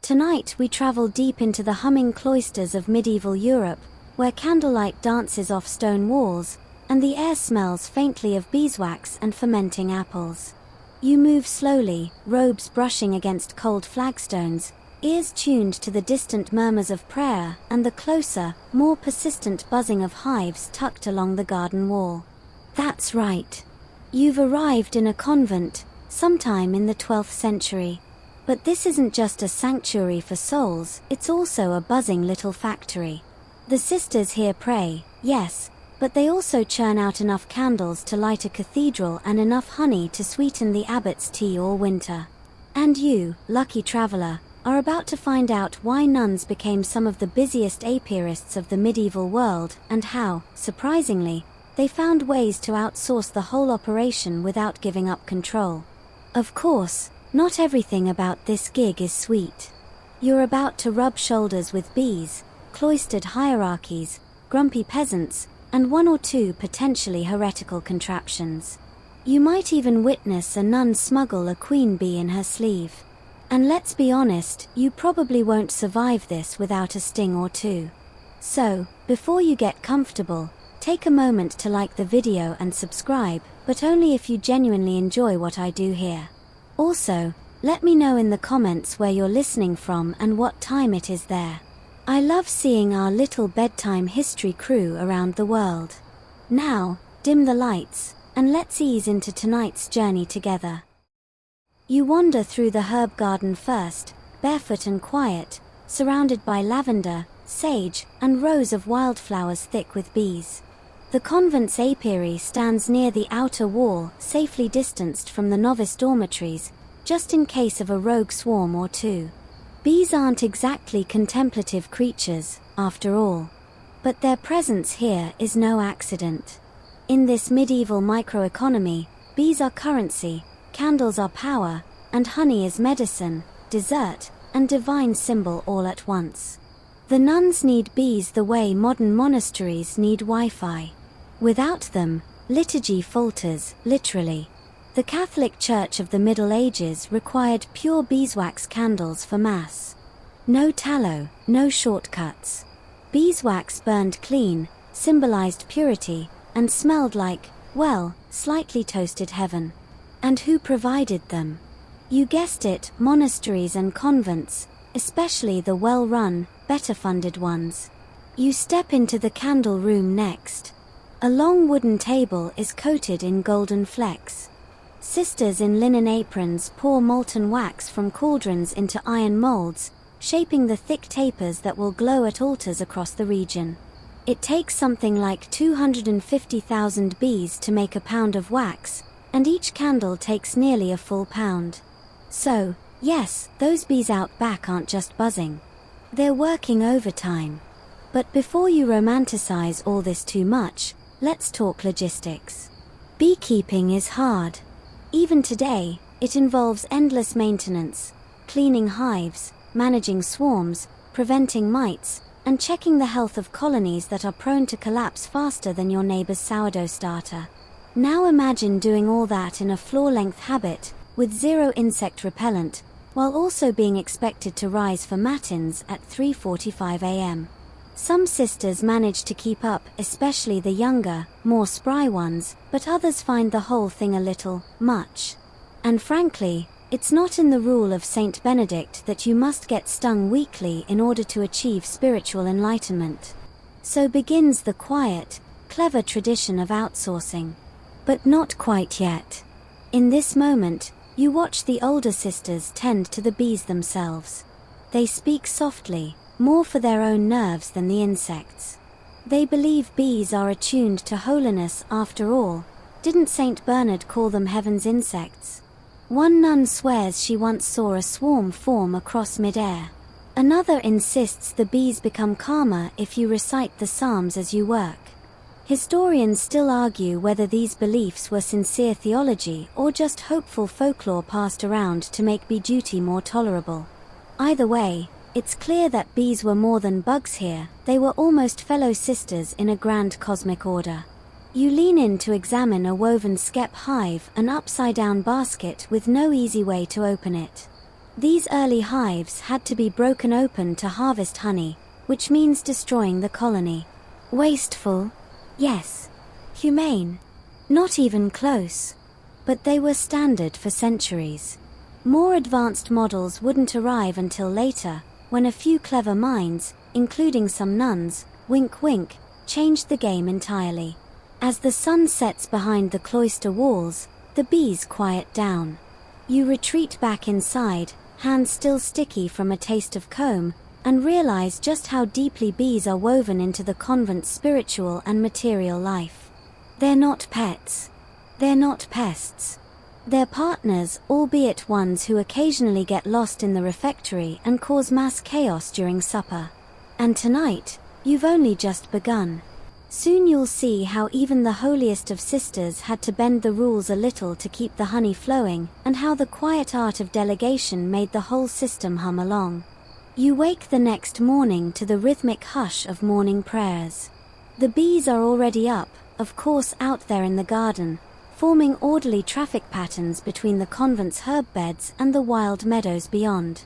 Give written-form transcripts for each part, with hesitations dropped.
Tonight we travel deep into the humming cloisters of medieval Europe, where candlelight dances off stone walls, and the air smells faintly of beeswax and fermenting apples. You move slowly, robes brushing against cold flagstones, ears tuned to the distant murmurs of prayer and the closer, more persistent buzzing of hives tucked along the garden wall. That's right. You've arrived in a convent, sometime in the 12th century. But this isn't just a sanctuary for souls, it's also a buzzing little factory. The sisters here pray, yes, but they also churn out enough candles to light a cathedral and enough honey to sweeten the abbot's tea all winter. And you, lucky traveler, are about to find out why nuns became some of the busiest apiarists of the medieval world and how, surprisingly, they found ways to outsource the whole operation without giving up control. Of course, not everything about this gig is sweet. You're about to rub shoulders with bees, cloistered hierarchies, grumpy peasants, and one or two potentially heretical contraptions. You might even witness a nun smuggle a queen bee in her sleeve. And let's be honest, you probably won't survive this without a sting or two. So, before you get comfortable, take a moment to like the video and subscribe, but only if you genuinely enjoy what I do here. Also, let me know in the comments where you're listening from and what time it is there. I love seeing our little bedtime history crew around the world. Now, dim the lights, and let's ease into tonight's journey together. You wander through the herb garden first, barefoot and quiet, surrounded by lavender, sage, and rows of wildflowers thick with bees. The convent's apiary stands near the outer wall, safely distanced from the novice dormitories, just in case of a rogue swarm or two. Bees aren't exactly contemplative creatures, after all. But their presence here is no accident. In this medieval microeconomy, bees are currency, candles are power, and honey is medicine, dessert, and divine symbol all at once. The nuns need bees the way modern monasteries need Wi-Fi. Without them, liturgy falters, literally. The Catholic Church of the Middle Ages required pure beeswax candles for Mass. No tallow, no shortcuts. Beeswax burned clean, symbolized purity, and smelled like, well, slightly toasted heaven. And who provided them? You guessed it, monasteries and convents, especially the well-run, better-funded ones. You step into the candle room next. A long wooden table is coated in golden flecks. Sisters in linen aprons pour molten wax from cauldrons into iron molds, shaping the thick tapers that will glow at altars across the region. It takes something like 250,000 bees to make a pound of wax, and each candle takes nearly a full pound. So, yes, those bees out back aren't just buzzing. They're working overtime. But before you romanticize all this too much, let's talk logistics. Beekeeping is hard. Even today, it involves endless maintenance, cleaning hives, managing swarms, preventing mites, and checking the health of colonies that are prone to collapse faster than your neighbor's sourdough starter. Now imagine doing all that in a floor-length habit, with zero insect repellent, while also being expected to rise for matins at 3:45 a.m. Some sisters manage to keep up, especially the younger, more spry ones, but others find the whole thing a little much. And frankly, it's not in the rule of Saint Benedict that you must get stung weekly in order to achieve spiritual enlightenment. So begins the quiet, clever tradition of outsourcing. But not quite yet. In this moment, you watch the older sisters tend to the bees themselves. They speak softly, more for their own nerves than the insects. They believe bees are attuned to holiness after all. Didn't Saint Bernard call them heaven's insects? One nun swears she once saw a swarm form across mid-air. Another insists the bees become calmer if you recite the Psalms as you work. Historians still argue whether these beliefs were sincere theology or just hopeful folklore passed around to make bee duty more tolerable. Either way, it's clear that bees were more than bugs here, they were almost fellow sisters in a grand cosmic order. You lean in to examine a woven skep hive, an upside-down basket with no easy way to open it. These early hives had to be broken open to harvest honey, which means destroying the colony. Wasteful? Yes. Humane? Not even close. But they were standard for centuries. More advanced models wouldn't arrive until later, when a few clever minds, including some nuns, wink wink, changed the game entirely. As the sun sets behind the cloister walls, the bees quiet down. You retreat back inside, hands still sticky from a taste of comb, and realize just how deeply bees are woven into the convent's spiritual and material life. They're not pets. They're not pests. They're partners, albeit ones who occasionally get lost in the refectory and cause mass chaos during supper. And tonight, you've only just begun. Soon you'll see how even the holiest of sisters had to bend the rules a little to keep the honey flowing, and how the quiet art of delegation made the whole system hum along. You wake the next morning to the rhythmic hush of morning prayers. The bees are already up, of course, out there in the garden, forming orderly traffic patterns between the convent's herb beds and the wild meadows beyond.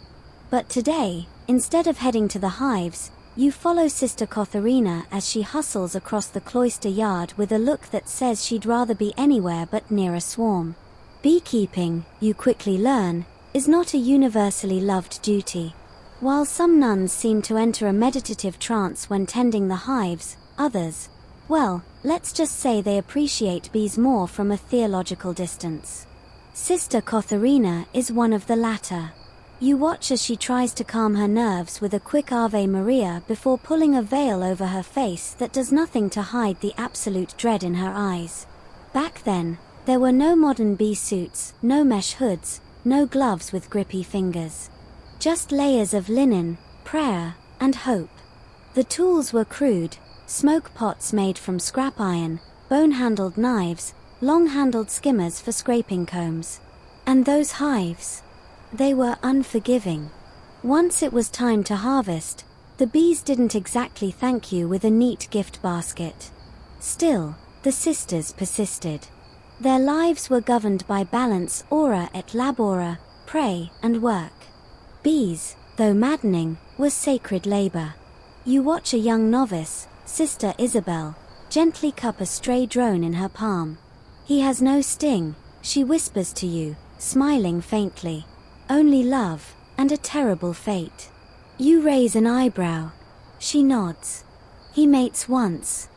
But today, instead of heading to the hives, you follow Sister Katharina as she hustles across the cloister yard with a look that says she'd rather be anywhere but near a swarm. Beekeeping, you quickly learn, is not a universally loved duty. While some nuns seem to enter a meditative trance when tending the hives, others, well, let's just say they appreciate bees more from a theological distance. Sister Katharina is one of the latter. You watch as she tries to calm her nerves with a quick Ave Maria before pulling a veil over her face that does nothing to hide the absolute dread in her eyes. Back then, there were no modern bee suits, no mesh hoods, no gloves with grippy fingers. Just layers of linen, prayer, and hope. The tools were crude, smoke pots made from scrap iron, bone-handled knives, long-handled skimmers for scraping combs. And those hives? They were unforgiving. Once it was time to harvest, the bees didn't exactly thank you with a neat gift basket. Still, the sisters persisted. Their lives were governed by balance, ora et labora, pray and work. Bees, though maddening, were sacred labor. You watch a young novice, Sister Isabel, gently cup a stray drone in her palm. He has no sting, she whispers to you, smiling faintly. Only love, and a terrible fate. You raise an eyebrow. She nods. He mates once.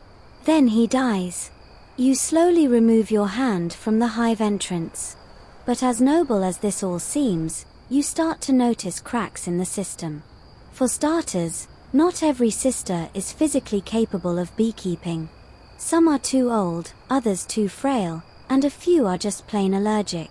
Then he dies. You slowly remove your hand from the hive entrance. But as noble as this all seems, you start to notice cracks in the system. For starters, not every sister is physically capable of beekeeping. Some are too old, others too frail, and a few are just plain allergic.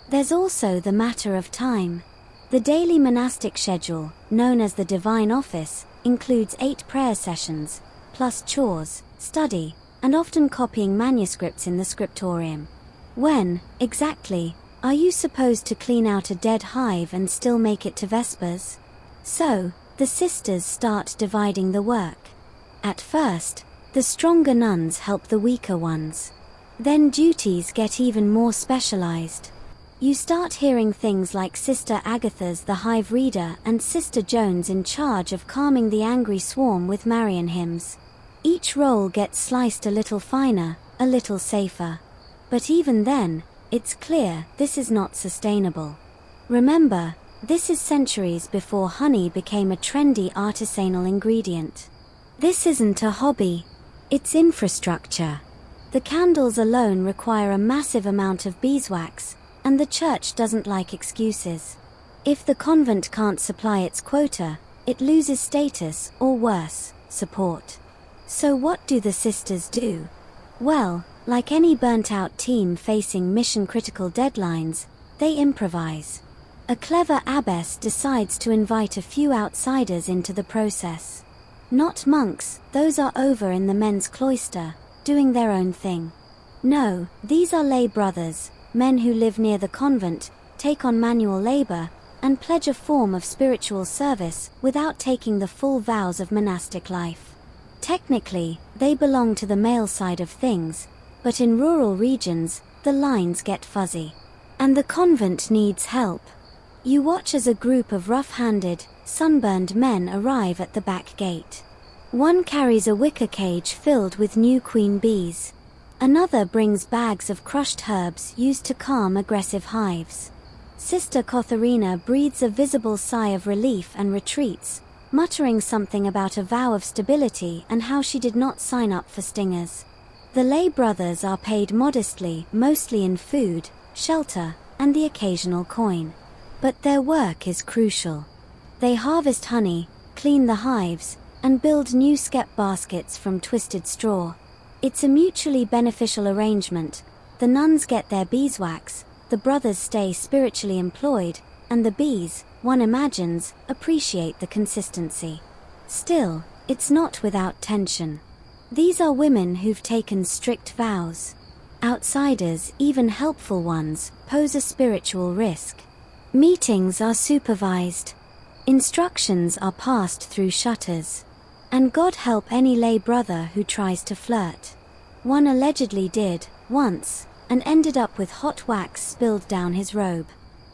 There's also the matter of time. The daily monastic schedule, known as the Divine Office, includes 8 prayer sessions, plus chores, study, and often copying manuscripts in the scriptorium. When, exactly, are you supposed to clean out a dead hive and still make it to Vespers? So, the sisters start dividing the work. At first, the stronger nuns help the weaker ones. Then duties get even more specialized. You start hearing things like Sister Agatha's the hive reader and Sister Jones in charge of calming the angry swarm with Marian hymns. Each role gets sliced a little finer, a little safer. But even then, it's clear this is not sustainable. Remember, this is centuries before honey became a trendy artisanal ingredient. This isn't a hobby, it's infrastructure. The candles alone require a massive amount of beeswax, and the church doesn't like excuses. If the convent can't supply its quota, it loses status, or worse, support. So what do the sisters do? Well, like any burnt-out team facing mission-critical deadlines, they improvise. A clever abbess decides to invite a few outsiders into the process. Not monks, those are over in the men's cloister, doing their own thing. No, these are lay brothers, men who live near the convent, take on manual labor, and pledge a form of spiritual service without taking the full vows of monastic life. Technically, they belong to the male side of things, but in rural regions, the lines get fuzzy. And the convent needs help. You watch as a group of rough-handed, sunburned men arrive at the back gate. One carries a wicker cage filled with new queen bees. Another brings bags of crushed herbs used to calm aggressive hives. Sister Katharina breathes a visible sigh of relief and retreats, muttering something about a vow of stability and how she did not sign up for stingers. The lay brothers are paid modestly, mostly in food, shelter, and the occasional coin. But their work is crucial. They harvest honey, clean the hives, and build new skep baskets from twisted straw. It's a mutually beneficial arrangement. The nuns get their beeswax, the brothers stay spiritually employed, and the bees, one imagines, appreciate the consistency. Still, it's not without tension. These are women who've taken strict vows. Outsiders, even helpful ones, pose a spiritual risk. Meetings are supervised. Instructions are passed through shutters. And God help any lay brother who tries to flirt. One allegedly did, once, and ended up with hot wax spilled down his robe.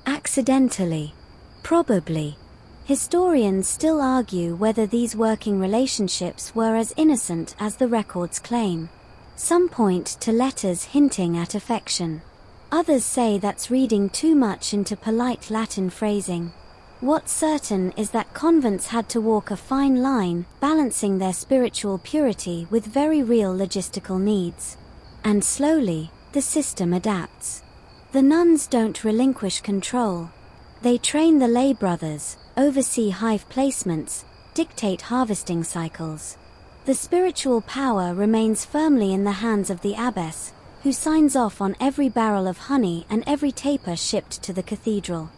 Accidentally. Probably. Historians still argue whether these working relationships were as innocent as the records claim. Some point to letters hinting at affection. Others say that's reading too much into polite Latin phrasing. What's certain is that convents had to walk a fine line, balancing their spiritual purity with very real logistical needs. And slowly, the system adapts. The nuns don't relinquish control. They train the lay brothers, oversee hive placements, dictate harvesting cycles. The spiritual power remains firmly in the hands of the abbess, who signs off on every barrel of honey and every taper shipped to the cathedral.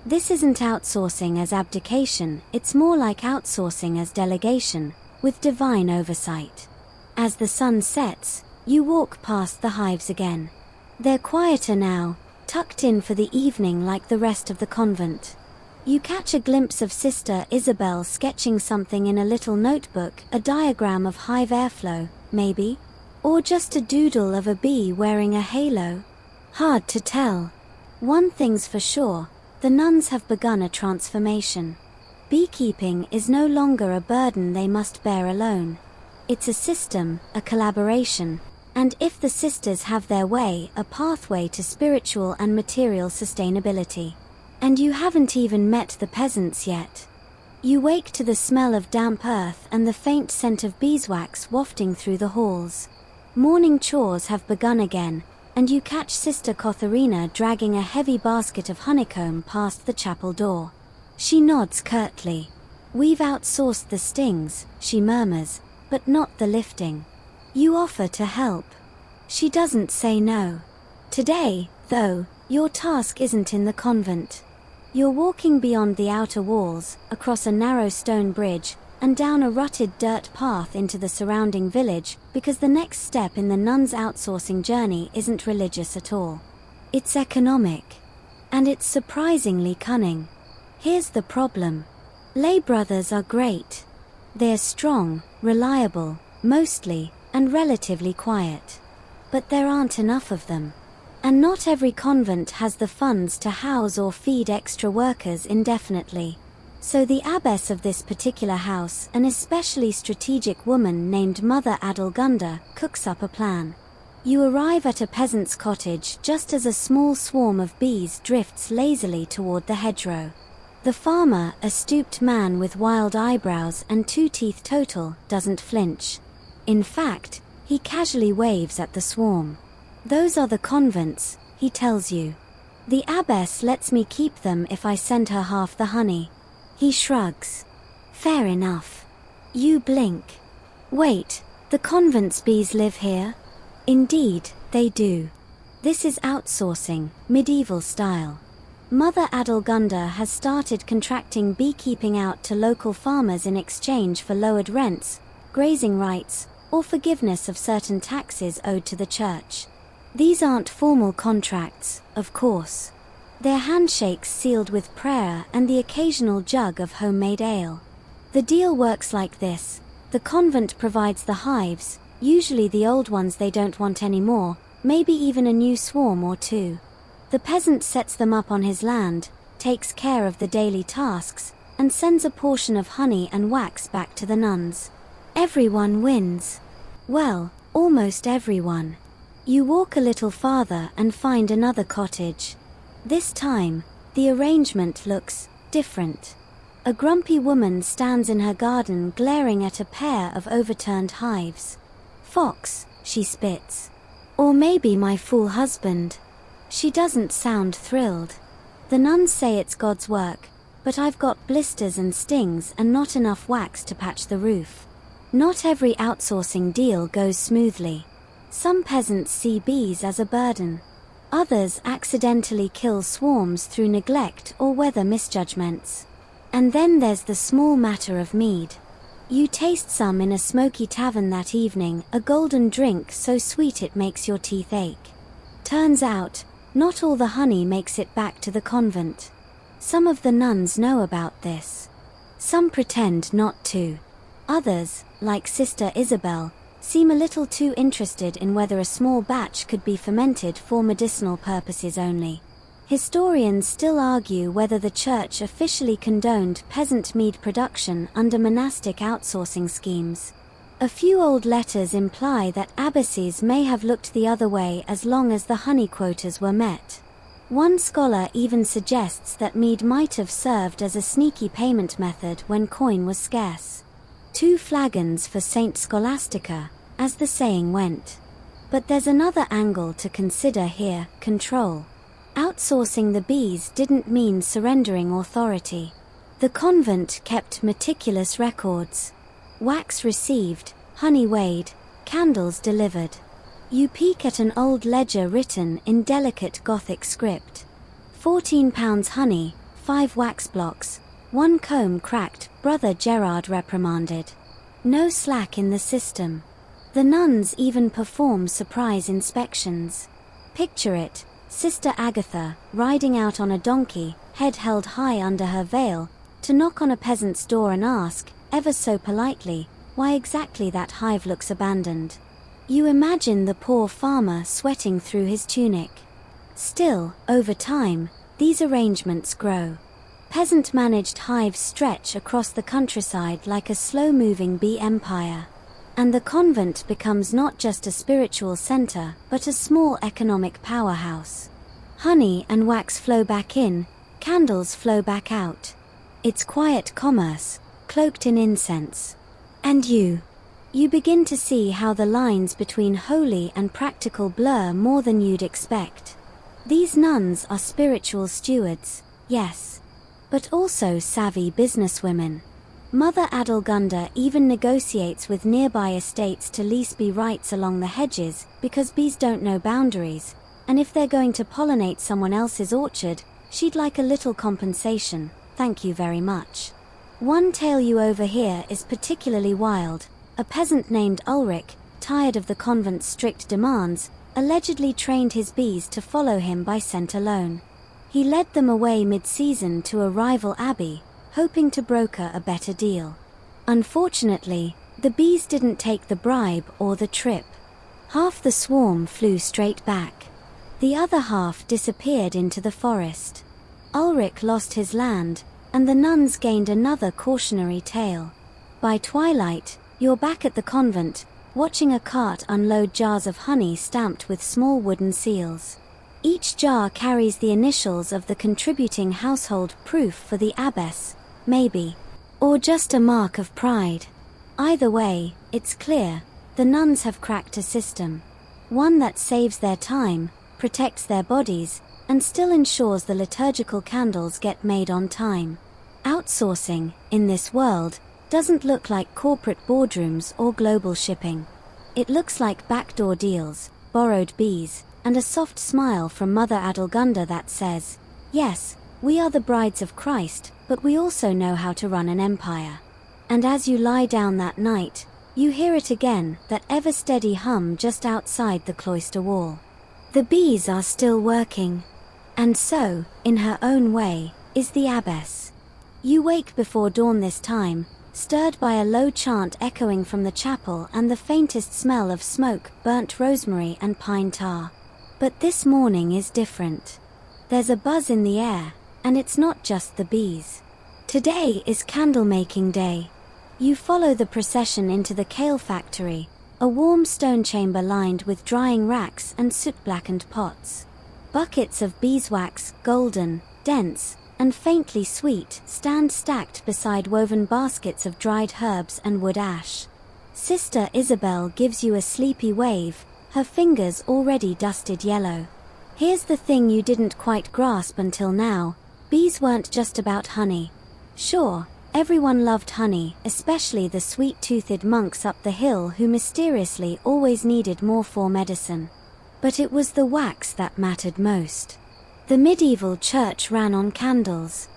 This isn't outsourcing as abdication, it's more like outsourcing as delegation, with divine oversight. As the sun sets, you walk past the hives again. They're quieter now, tucked in for the evening like the rest of the convent. You catch a glimpse of Sister Isabel sketching something in a little notebook, a diagram of hive airflow, maybe? Or just a doodle of a bee wearing a halo? Hard to tell. One thing's for sure. The nuns have begun a transformation. Beekeeping is no longer a burden they must bear alone. It's a system, a collaboration, and if the sisters have their way, a pathway to spiritual and material sustainability. And you haven't even met the peasants yet. You wake to the smell of damp earth and the faint scent of beeswax wafting through the halls. Morning chores have begun again, and you catch Sister Katharina dragging a heavy basket of honeycomb past the chapel door. She nods curtly. "We've outsourced the stings," she murmurs, "but not the lifting." You offer to help. She doesn't say no. Today, though, your task isn't in the convent. You're walking beyond the outer walls, across a narrow stone bridge, and down a rutted dirt path into the surrounding village, because the next step in the nuns' outsourcing journey isn't religious at all. It's economic. And it's surprisingly cunning. Here's the problem. Lay brothers are great. They're strong, reliable, mostly, and relatively quiet. But there aren't enough of them. And not every convent has the funds to house or feed extra workers indefinitely. So the abbess of this particular house, an especially strategic woman named Mother Adelgunda, cooks up a plan. You arrive at a peasant's cottage just as a small swarm of bees drifts lazily toward the hedgerow. The farmer, a stooped man with wild eyebrows and 2 teeth total, doesn't flinch. In fact, he casually waves at the swarm. "Those are the convents," he tells you. "The abbess lets me keep them if I send her half the honey." He shrugs. "Fair enough." You blink. "Wait, the convent's bees live here?" Indeed, they do. This is outsourcing, medieval style. Mother Adelgunda has started contracting beekeeping out to local farmers in exchange for lowered rents, grazing rights, or forgiveness of certain taxes owed to the church. These aren't formal contracts, of course. They're handshakes sealed with prayer and the occasional jug of homemade ale. The deal works like this. The convent provides the hives, usually the old ones they don't want anymore, maybe even a new swarm or two. The peasant sets them up on his land, takes care of the daily tasks, and sends a portion of honey and wax back to the nuns. Everyone wins. Well, almost everyone. You walk a little farther and find another cottage. This time, the arrangement looks different. A grumpy woman stands in her garden glaring at a pair of overturned hives. "Fox," she spits. "Or maybe my fool husband." She doesn't sound thrilled. The nuns say it's God's work, but I've got blisters and stings and not enough wax to patch the roof. Not every outsourcing deal goes smoothly. Some peasants see bees as a burden. Others accidentally kill swarms through neglect or weather misjudgments. And then there's the small matter of mead. You taste some in a smoky tavern that evening, a golden drink so sweet it makes your teeth ache. Turns out, not all the honey makes it back to the convent. Some of the nuns know about this. Some pretend not to. Others, like Sister Isabel, seem a little too interested in whether a small batch could be fermented for medicinal purposes only. Historians still argue whether the church officially condoned peasant mead production under monastic outsourcing schemes. A few old letters imply that abbesses may have looked the other way as long as the honey quotas were met. One scholar even suggests that mead might have served as a sneaky payment method when coin was scarce. 2 flagons for Saint Scholastica, as the saying went. But there's another angle to consider here: control. Outsourcing the bees didn't mean surrendering authority. The convent kept meticulous records. Wax received, honey weighed, candles delivered. You peek at an old ledger written in delicate Gothic script. 14 pounds honey, 5 wax blocks, 1 comb cracked, Brother Gerard reprimanded. No slack in the system. The nuns even perform surprise inspections. Picture it: Sister Agatha, riding out on a donkey, head held high under her veil, to knock on a peasant's door and ask, ever so politely, why exactly that hive looks abandoned. You imagine the poor farmer sweating through his tunic. Still, over time, these arrangements grow. Peasant-managed hives stretch across the countryside like a slow-moving bee empire. And the convent becomes not just a spiritual center, but a small economic powerhouse. Honey and wax flow back in, candles flow back out. It's quiet commerce, cloaked in incense. And you begin to see how the lines between holy and practical blur more than you'd expect. These nuns are spiritual stewards, yes, but also savvy businesswomen. Mother Adelgunda even negotiates with nearby estates to lease bee rights along the hedges, because bees don't know boundaries, and if they're going to pollinate someone else's orchard, she'd like a little compensation, thank you very much. One tale you overhear is particularly wild. A peasant named Ulrich, tired of the convent's strict demands, allegedly trained his bees to follow him by scent alone. He led them away mid-season to a rival abbey, hoping to broker a better deal. Unfortunately, the bees didn't take the bribe or the trip. Half the swarm flew straight back. The other half disappeared into the forest. Ulrich lost his land, and the nuns gained another cautionary tale. By twilight, you're back at the convent, watching a cart unload jars of honey stamped with small wooden seals. Each jar carries the initials of the contributing household, proof for the abbess, maybe, or just a mark of pride. Either way, it's clear, the nuns have cracked a system. One that saves their time, protects their bodies, and still ensures the liturgical candles get made on time. Outsourcing, in this world, doesn't look like corporate boardrooms or global shipping. It looks like backdoor deals, borrowed bees, and a soft smile from Mother Adelgunda that says, yes, we are the brides of Christ, but we also know how to run an empire. And as you lie down that night, you hear it again, that ever-steady hum just outside the cloister wall. The bees are still working. And so, in her own way, is the abbess. You wake before dawn this time, stirred by a low chant echoing from the chapel and the faintest smell of smoke, burnt rosemary and pine tar. But this morning is different. There's a buzz in the air, And it's not just the bees. Today is candle-making day. You follow the procession into the kale factory, a warm stone chamber lined with drying racks and soot-blackened pots. Buckets of beeswax, golden, dense, and faintly sweet, stand stacked beside woven baskets of dried herbs and wood ash. Sister Isabel gives you a sleepy wave, her fingers already dusted yellow. Here's the thing you didn't quite grasp until now: bees weren't just about honey. Sure, everyone loved honey, especially the sweet-toothed monks up the hill who mysteriously always needed more for medicine. But it was the wax that mattered most. The medieval church ran on candles.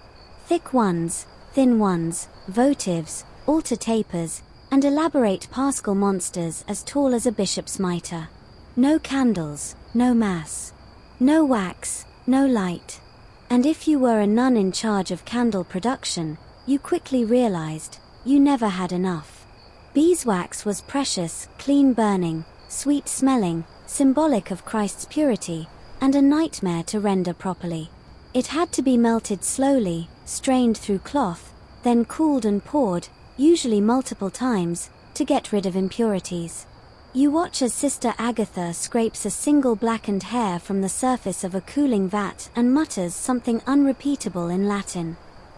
Thick ones, thin ones, votives, altar tapers, and elaborate paschal monsters as tall as a bishop's mitre. No candles, no mass. No wax, no light. And if you were a nun in charge of candle production, you quickly realized you never had enough. Beeswax was precious, clean-burning, sweet-smelling, symbolic of Christ's purity, and a nightmare to render properly. It had to be melted slowly, strained through cloth, then cooled and poured, usually multiple times, to get rid of impurities. You watch as Sister Agatha scrapes a single blackened hair from the surface of a cooling vat and mutters something unrepeatable in Latin.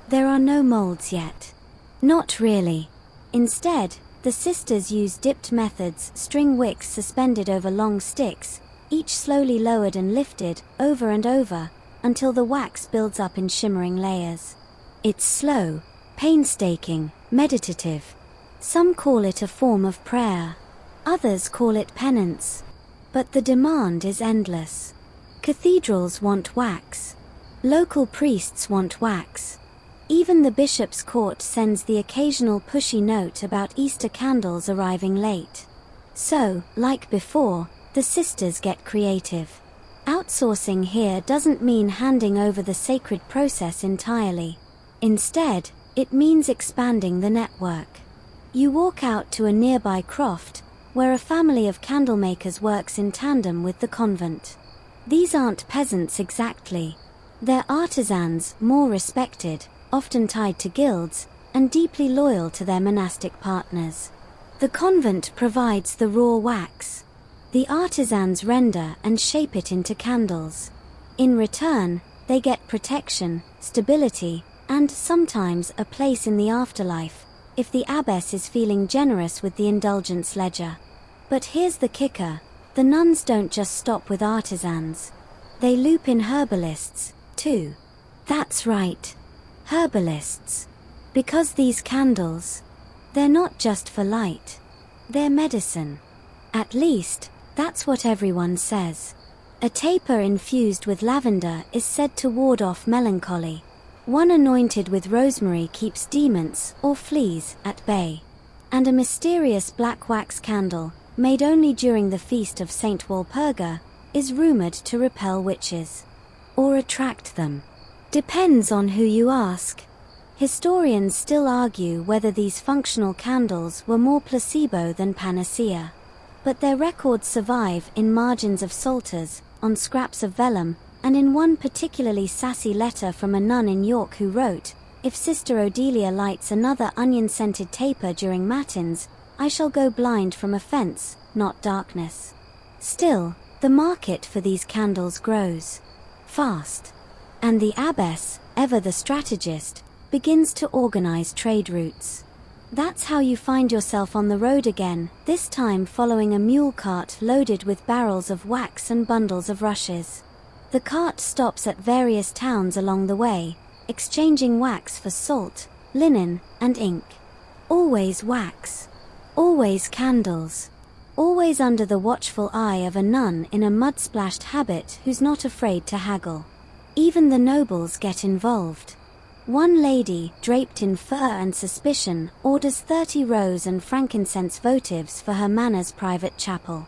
There are no molds yet. Not really. Instead, the sisters use dipped methods, string wicks suspended over long sticks, each slowly lowered and lifted, over and over, until the wax builds up in shimmering layers. It's slow, painstaking, meditative. Some call it a form of prayer. Others call it penance. But the demand is endless. Cathedrals want wax. Local priests want wax. Even the bishop's court sends the occasional pushy note about Easter candles arriving late. So, like before, the sisters get creative. Outsourcing here doesn't mean handing over the sacred process entirely. Instead, it means expanding the network. You walk out to a nearby croft, where a family of candlemakers works in tandem with the convent. These aren't peasants exactly. They're artisans, more respected, often tied to guilds, and deeply loyal to their monastic partners. The convent provides the raw wax. The artisans render and shape it into candles. In return, they get protection, stability, and sometimes a place in the afterlife, if the abbess is feeling generous with the indulgence ledger. But here's the kicker: the nuns don't just stop with artisans. They loop in herbalists, too. That's right. Herbalists. Because these candles, they're not just for light. They're medicine. At least, that's what everyone says. A taper infused with lavender is said to ward off melancholy. One anointed with rosemary keeps demons, or fleas, at bay. And a mysterious black wax candle, made only during the feast of Saint Walpurga, is rumored to repel witches. Or attract them. Depends on who you ask. Historians still argue whether these functional candles were more placebo than panacea. But their records survive in margins of psalters, on scraps of vellum, and in one particularly sassy letter from a nun in York who wrote, "If Sister Odelia lights another onion-scented taper during matins, I shall go blind from offense, not darkness." Still, the market for these candles grows fast. And the abbess, ever the strategist, begins to organize trade routes. That's how you find yourself on the road again, this time following a mule cart loaded with barrels of wax and bundles of rushes. The cart stops at various towns along the way, exchanging wax for salt, linen, and ink. Always wax. Always candles. Always under the watchful eye of a nun in a mud-splashed habit who's not afraid to haggle. Even the nobles get involved. One lady, draped in fur and suspicion, orders 30 rose and frankincense votives for her manor's private chapel.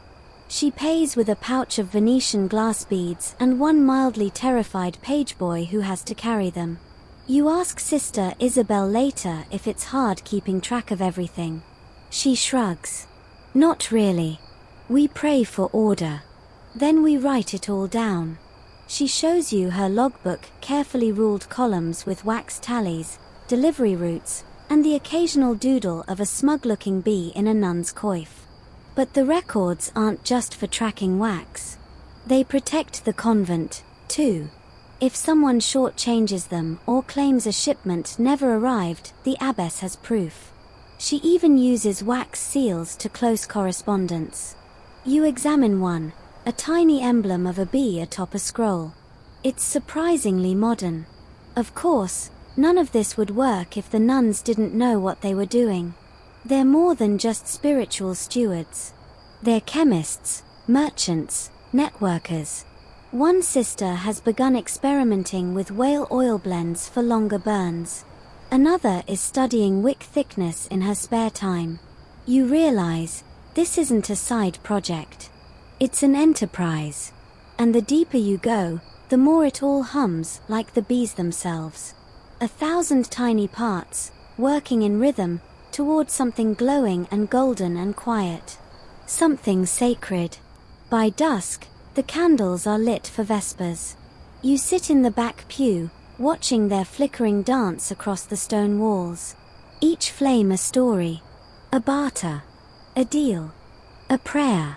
She pays with a pouch of Venetian glass beads and one mildly terrified page boy who has to carry them. You ask Sister Isabel later if it's hard keeping track of everything. She shrugs. Not really. We pray for order. Then we write it all down. She shows you her logbook, carefully ruled columns with wax tallies, delivery routes, and the occasional doodle of a smug-looking bee in a nun's coif. But the records aren't just for tracking wax. They protect the convent, too. If someone shortchanges them or claims a shipment never arrived, the abbess has proof. She even uses wax seals to close correspondence. You examine one, a tiny emblem of a bee atop a scroll. It's surprisingly modern. Of course, none of this would work if the nuns didn't know what they were doing. They're more than just spiritual stewards. They're chemists, merchants, networkers. One sister has begun experimenting with whale oil blends for longer burns. Another is studying wick thickness in her spare time. You realize, this isn't a side project. It's an enterprise. And the deeper you go, the more it all hums like the bees themselves. 1,000 tiny parts, working in rhythm, towards something glowing and golden and quiet. Something sacred. By dusk, the candles are lit for vespers. You sit in the back pew, watching their flickering dance across the stone walls. Each flame a story. A barter. A deal. A prayer.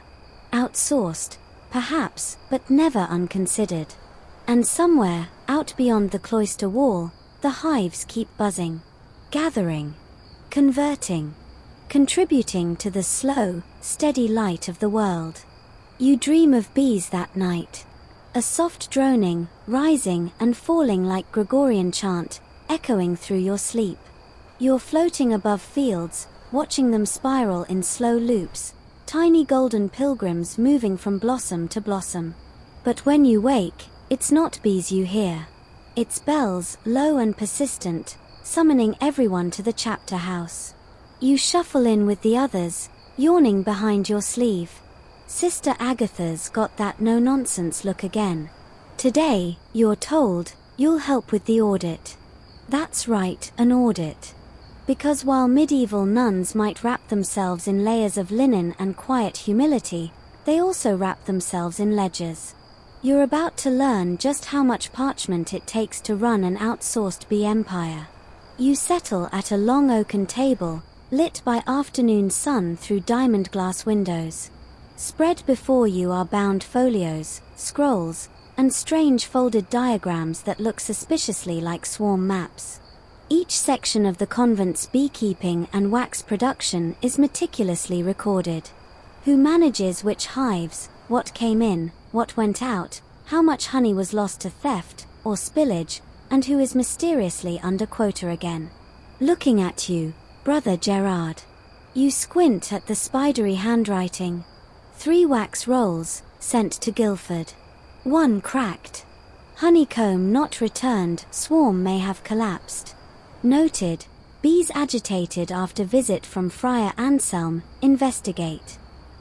Outsourced, perhaps, but never unconsidered. And somewhere, out beyond the cloister wall, the hives keep buzzing. Gathering. Converting. Contributing to the slow, steady light of the world. You dream of bees that night. A soft droning, rising and falling like Gregorian chant, echoing through your sleep. You're floating above fields, watching them spiral in slow loops, tiny golden pilgrims moving from blossom to blossom. But when you wake, it's not bees you hear. It's bells, low and persistent, summoning everyone to the chapter house. You shuffle in with the others, yawning behind your sleeve. Sister Agatha's got that no-nonsense look again. Today, you're told, you'll help with the audit. That's right, an audit. Because while medieval nuns might wrap themselves in layers of linen and quiet humility, they also wrap themselves in ledgers. You're about to learn just how much parchment it takes to run an outsourced bee empire. You settle at a long oaken table, lit by afternoon sun through diamond glass windows. Spread before you are bound folios, scrolls, and strange folded diagrams that look suspiciously like swarm maps. Each section of the convent's beekeeping and wax production is meticulously recorded. Who manages which hives, what came in, what went out, how much honey was lost to theft or spillage, and who is mysteriously under quota again. Looking at you, Brother Gerard. You squint at the spidery handwriting. 3 wax rolls, sent to Guildford. 1 cracked. Honeycomb not returned, swarm may have collapsed. Noted, bees agitated after visit from Friar Anselm, investigate.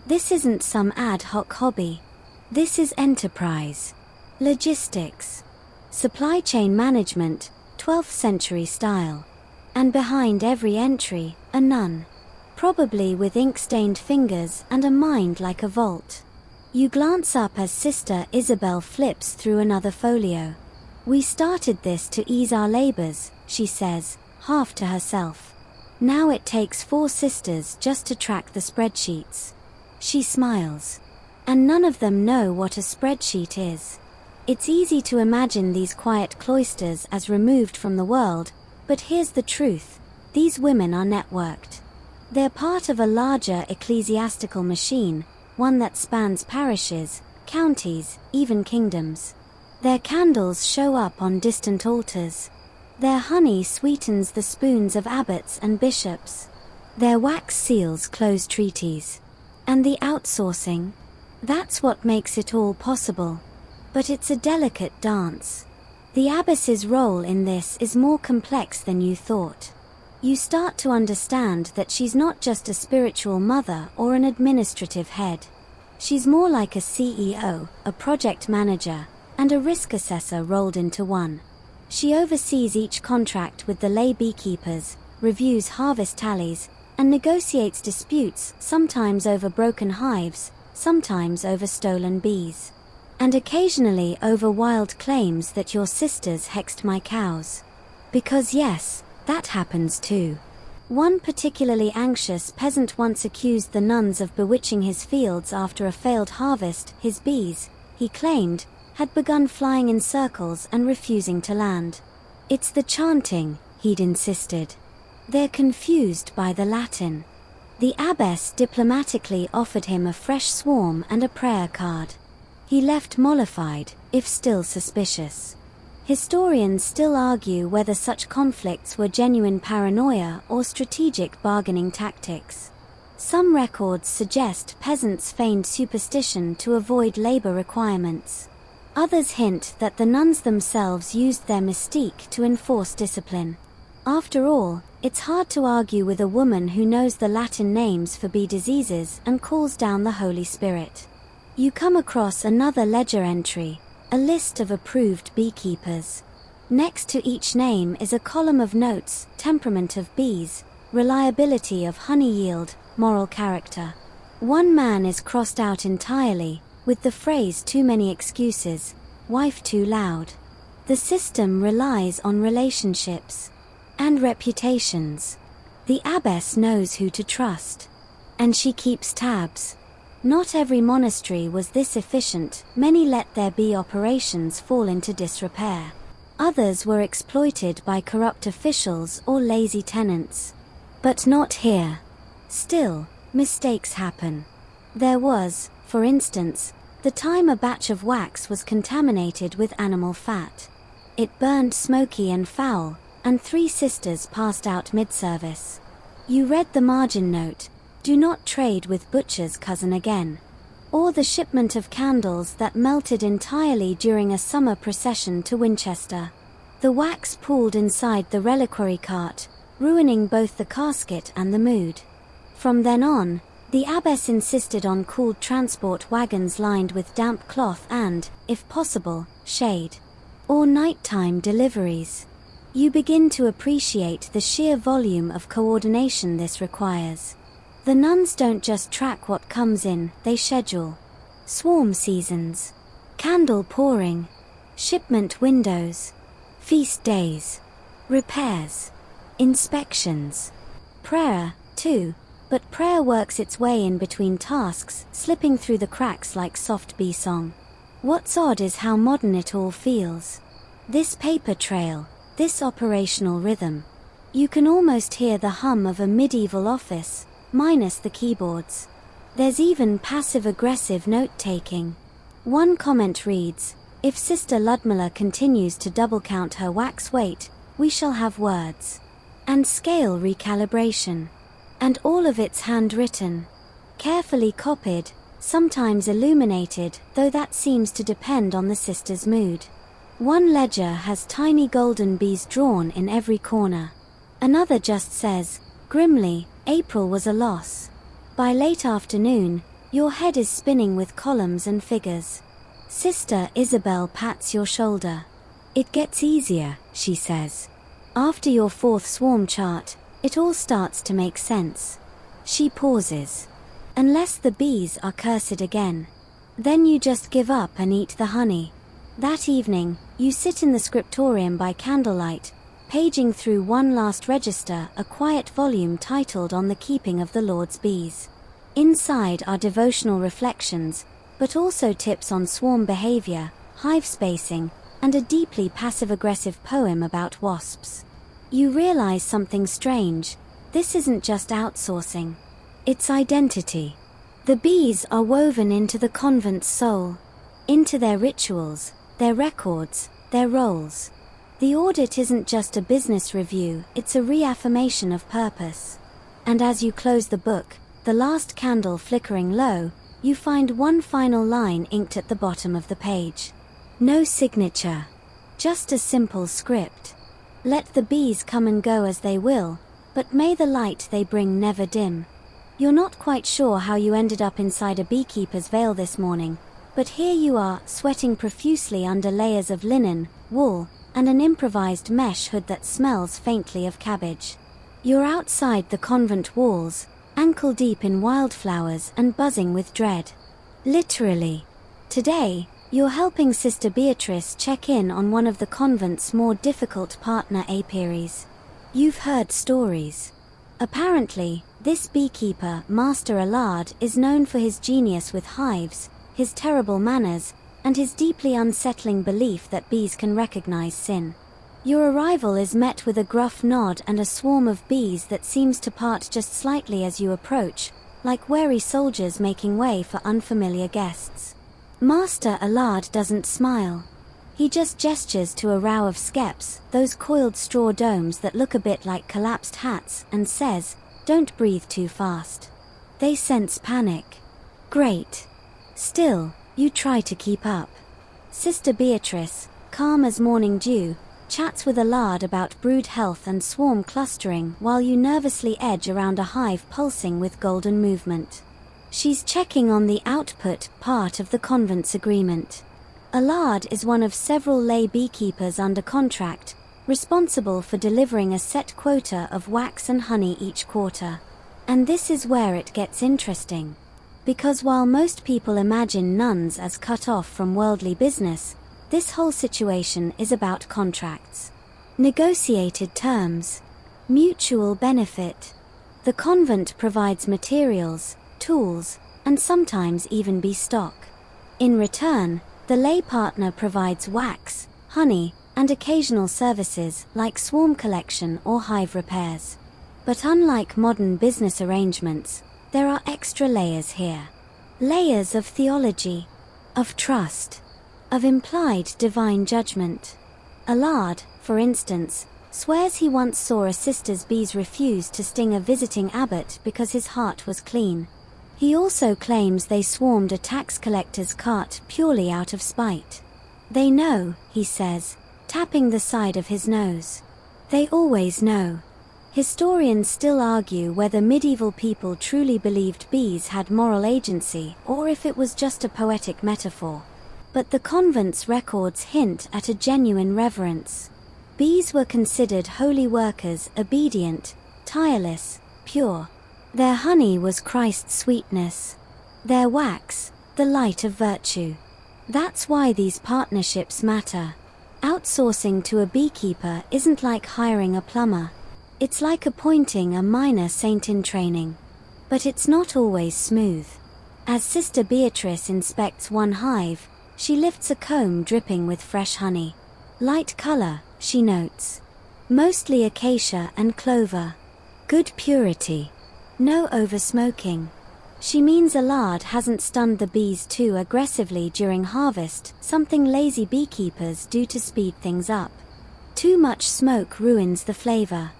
This isn't some ad hoc hobby. This is enterprise. Logistics. Supply chain management, 12th century style. And behind every entry, a nun. Probably with ink-stained fingers and a mind like a vault. You glance up as Sister Isabel flips through another folio. We started this to ease our labors, she says, half to herself. Now it takes 4 sisters just to track the spreadsheets. She smiles. And none of them know what a spreadsheet is. It's easy to imagine these quiet cloisters as removed from the world, but here's the truth. These women are networked. They're part of a larger ecclesiastical machine, one that spans parishes, counties, even kingdoms. Their candles show up on distant altars. Their honey sweetens the spoons of abbots and bishops. Their wax seals close treaties. And the outsourcing? That's what makes it all possible. But it's a delicate dance. The abbess's role in this is more complex than you thought. You start to understand that she's not just a spiritual mother or an administrative head. She's more like a CEO, a project manager, and a risk assessor rolled into one. She oversees each contract with the lay beekeepers, reviews harvest tallies, and negotiates disputes, sometimes over broken hives, sometimes over stolen bees. And occasionally over wild claims that your sisters hexed my cows. Because yes, that happens too. One particularly anxious peasant once accused the nuns of bewitching his fields after a failed harvest. His bees, he claimed, had begun flying in circles and refusing to land. It's the chanting, he'd insisted. They're confused by the Latin. The abbess diplomatically offered him a fresh swarm and a prayer card. He left mollified, if still suspicious. Historians still argue whether such conflicts were genuine paranoia or strategic bargaining tactics. Some records suggest peasants feigned superstition to avoid labor requirements. Others hint that the nuns themselves used their mystique to enforce discipline. After all, it's hard to argue with a woman who knows the Latin names for bee diseases and calls down the Holy Spirit. You come across another ledger entry, a list of approved beekeepers. Next to each name is a column of notes: temperament of bees, reliability of honey yield, moral character. One man is crossed out entirely, with the phrase "too many excuses, wife too loud." The system relies on relationships and reputations. The abbess knows who to trust, and she keeps tabs. Not every monastery was this efficient. Many let their bee operations fall into disrepair. Others were exploited by corrupt officials or lazy tenants. But not here. Still, mistakes happen. There was, for instance, the time a batch of wax was contaminated with animal fat. It burned smoky and foul, and 3 sisters passed out mid-service. You read the margin note: "Do not trade with butcher's cousin again." Or the shipment of candles that melted entirely during a summer procession to Winchester. The wax pooled inside the reliquary cart, ruining both the casket and the mood. From then on, the abbess insisted on cooled transport wagons lined with damp cloth and, if possible, shade. Or nighttime deliveries. You begin to appreciate the sheer volume of coordination this requires. The nuns don't just track what comes in, they schedule swarm seasons, candle pouring, shipment windows, feast days, repairs, inspections, prayer, too, but prayer works its way in between tasks, slipping through the cracks like soft bee song. What's odd is how modern it all feels. This paper trail, this operational rhythm. You can almost hear the hum of a medieval office, minus the keyboards. There's even passive-aggressive note-taking. One comment reads, "If Sister Ludmilla continues to double-count her wax weight, we shall have words." And scale recalibration. And all of it's handwritten. Carefully copied, sometimes illuminated, though that seems to depend on the sister's mood. One ledger has tiny golden bees drawn in every corner. Another just says, grimly, "April was a loss." By late afternoon, your head is spinning with columns and figures. Sister Isabel pats your shoulder. "It gets easier," she says. After your 4th swarm chart, it all starts to make sense. She pauses. Unless the bees are cursed again. Then you just give up and eat the honey. That evening, you sit in the scriptorium by candlelight, paging through one last register, a quiet volume titled "On the Keeping of the Lord's Bees." Inside are devotional reflections, but also tips on swarm behavior, hive spacing, and a deeply passive-aggressive poem about wasps. You realize something strange. This isn't just outsourcing. It's identity. The bees are woven into the convent's soul, into their rituals, their records, their roles. The audit isn't just a business review, it's a reaffirmation of purpose. And as you close the book, the last candle flickering low, you find one final line inked at the bottom of the page. No signature. Just a simple script. Let the bees come and go as they will, but may the light they bring never dim. You're not quite sure how you ended up inside a beekeeper's veil this morning, but here you are, sweating profusely under layers of linen, wool, and an improvised mesh hood that smells faintly of cabbage. You're outside the convent walls, ankle-deep in wildflowers and buzzing with dread. Literally. Today, You're helping Sister Beatrice check in on one of the convent's more difficult partner apiaries. You've heard stories. Apparently, this beekeeper, Master Allard, is known for his genius with hives, his terrible manners, and his deeply unsettling belief that bees can recognize sin. Your arrival is met with a gruff nod and a swarm of bees that seems to part just slightly as you approach, like wary soldiers making way for unfamiliar guests. Master Allard doesn't smile. He just gestures to a row of skeps, those coiled straw domes that look a bit like collapsed hats, and says, "Don't breathe too fast." They sense panic. Great. Still, you try to keep up. Sister Beatrice, calm as morning dew, chats with Allard about brood health and swarm clustering while you nervously edge around a hive pulsing with golden movement. She's checking on the output part of the convent's agreement. Allard is one of several lay beekeepers under contract, responsible for delivering a set quota of wax and honey each quarter. And this is where it gets interesting. Because while most people imagine nuns as cut off from worldly business, this whole situation is about contracts. Negotiated terms. Mutual benefit. The convent provides materials, tools, and sometimes even bee stock. In return, the lay partner provides wax, honey, and occasional services like swarm collection or hive repairs. But unlike modern business arrangements, there are extra layers here. Layers of theology, of trust, of implied divine judgment. Allard, for instance, swears he once saw a sister's bees refuse to sting a visiting abbot because his heart was clean. He also claims they swarmed a tax collector's cart purely out of spite. They know, he says, tapping the side of his nose. They always know. Historians still argue whether medieval people truly believed bees had moral agency or if it was just a poetic metaphor. But the convent's records hint at a genuine reverence. Bees were considered holy workers, obedient, tireless, pure. Their honey was Christ's sweetness. Their wax, the light of virtue. That's why these partnerships matter. Outsourcing to a beekeeper isn't like hiring a plumber. It's like appointing a minor saint in training. But it's not always smooth. As Sister Beatrice inspects one hive, she lifts a comb dripping with fresh honey. Light color, she notes. Mostly acacia and clover. Good purity. No over-smoking. She means Allard hasn't stunned the bees too aggressively during harvest, something lazy beekeepers do to speed things up. Too much smoke ruins the flavor.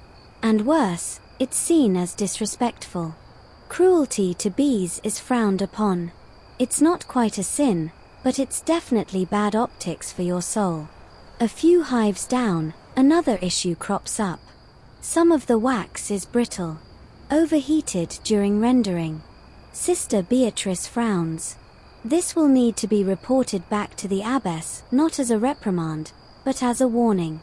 And worse, it's seen as disrespectful. Cruelty to bees is frowned upon. It's not quite a sin, but it's definitely bad optics for your soul. A few hives down, another issue crops up. Some of the wax is brittle. Overheated during rendering. Sister Beatrice frowns. This will need to be reported back to the abbess, not as a reprimand, but as a warning.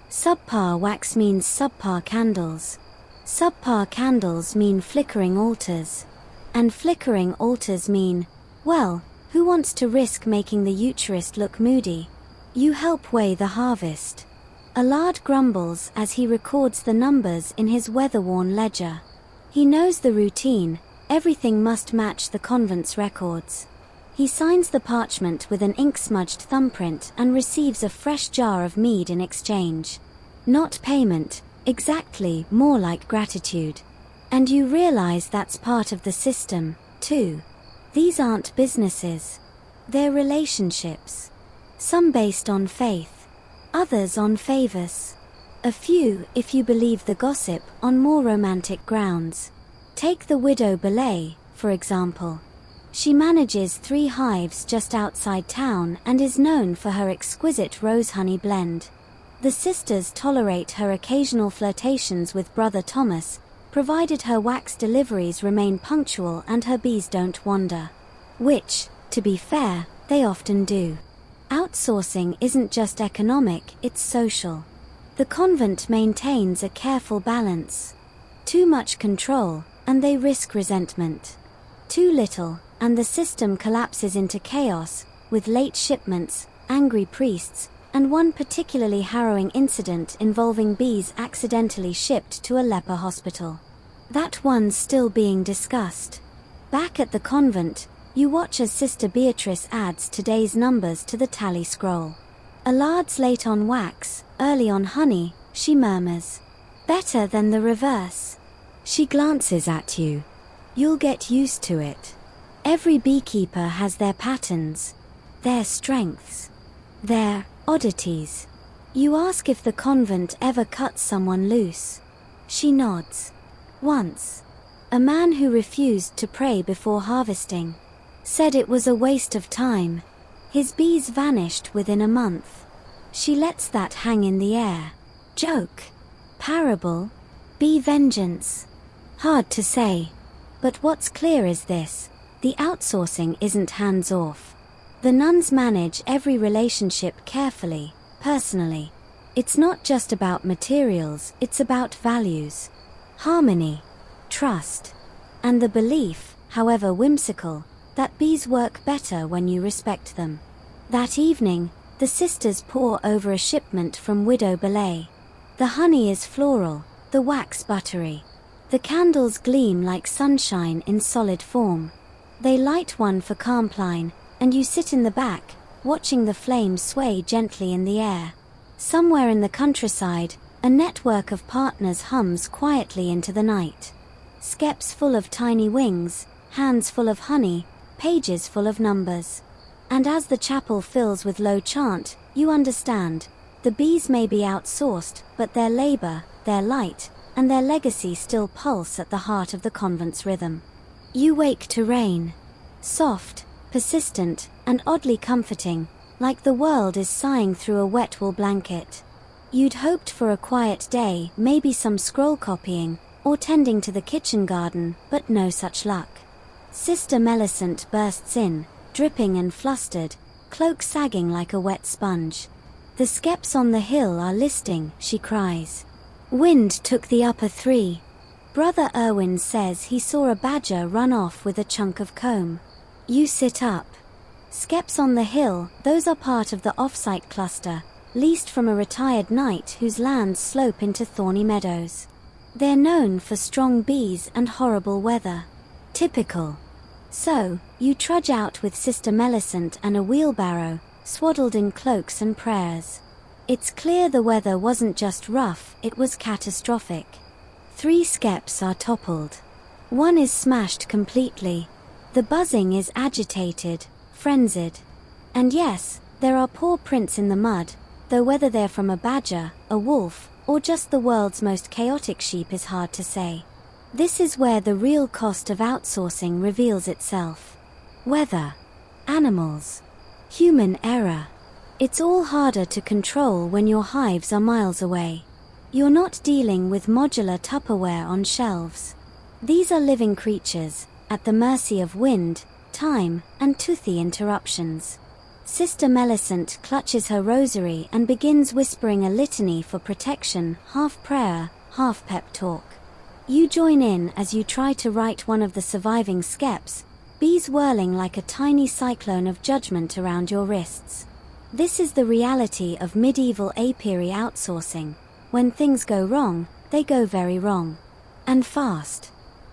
Subpar wax means subpar candles. Subpar candles mean flickering altars. And flickering altars mean, well, who wants to risk making the Eucharist look moody? You help weigh the harvest. Allard grumbles as he records the numbers in his weather-worn ledger. He knows the routine, everything must match the convent's records. He signs the parchment with an ink-smudged thumbprint and receives a fresh jar of mead in exchange. Not payment, exactly, more like gratitude. And you realize that's part of the system, too. These aren't businesses. They're relationships. Some based on faith. Others on favors. A few, if you believe the gossip, on more romantic grounds. Take the widow Belay, for example. She manages 3 hives just outside town and is known for her exquisite rose honey blend. The sisters tolerate her occasional flirtations with Brother Thomas, provided her wax deliveries remain punctual and her bees don't wander. Which, to be fair, they often do. Outsourcing isn't just economic, it's social. The convent maintains a careful balance. Too much control, and they risk resentment. Too little, and the system collapses into chaos, with late shipments, angry priests, and one particularly harrowing incident involving bees accidentally shipped to a leper hospital. That one's still being discussed. Back at the convent, you watch as Sister Beatrice adds today's numbers to the tally scroll. A lard's late on wax, early on honey, she murmurs. Better than the reverse. She glances at you. You'll get used to it. Every beekeeper has their patterns, their strengths, their oddities. You ask if the convent ever cuts someone loose. She nods. Once. A man who refused to pray before harvesting. Said it was a waste of time. His bees vanished within a month. She lets that hang in the air. Joke. Parable. Bee vengeance. Hard to say. But what's clear is this. The outsourcing isn't hands-off. The nuns manage every relationship carefully, personally. It's not just about materials, it's about values. Harmony. Trust. And the belief, however whimsical, that bees work better when you respect them. That evening, the sisters pore over a shipment from Widow Belay. The honey is floral, the wax buttery. The candles gleam like sunshine in solid form. They light one for Carmpline, and you sit in the back, watching the flames sway gently in the air. Somewhere in the countryside, a network of partners hums quietly into the night. Skeps full of tiny wings, hands full of honey, pages full of numbers. And as the chapel fills with low chant, you understand. The bees may be outsourced, but their labor, their light, and their legacy still pulse at the heart of the convent's rhythm. You wake to rain. Soft, persistent, and oddly comforting, like the world is sighing through a wet wool blanket. You'd hoped for a quiet day, maybe some scroll copying, or tending to the kitchen garden, but no such luck. Sister Millicent bursts in, dripping and flustered, cloak sagging like a wet sponge. The skeps on the hill are listing, she cries. Wind took the upper three. Brother Irwin says he saw a badger run off with a chunk of comb. You sit up. Skeps on the hill, those are part of the off-site cluster, leased from a retired knight whose lands slope into thorny meadows. They're known for strong bees and horrible weather. Typical. So, you trudge out with Sister Millicent and a wheelbarrow, swaddled in cloaks and prayers. It's clear the weather wasn't just rough, it was catastrophic. 3 skeps are toppled. One is smashed completely. The buzzing is agitated, frenzied. And yes, there are paw prints in the mud, though whether they're from a badger, a wolf, or just the world's most chaotic sheep is hard to say. This is where the real cost of outsourcing reveals itself. Weather, animals, human error. It's all harder to control when your hives are miles away. You're not dealing with modular Tupperware on shelves. These are living creatures, at the mercy of wind, time, and toothy interruptions. Sister Millicent clutches her rosary and begins whispering a litany for protection, half prayer, half pep talk. You join in as you try to right one of the surviving skeps, bees whirling like a tiny cyclone of judgment around your wrists. This is the reality of medieval apiary outsourcing. When things go wrong, they go very wrong. And fast.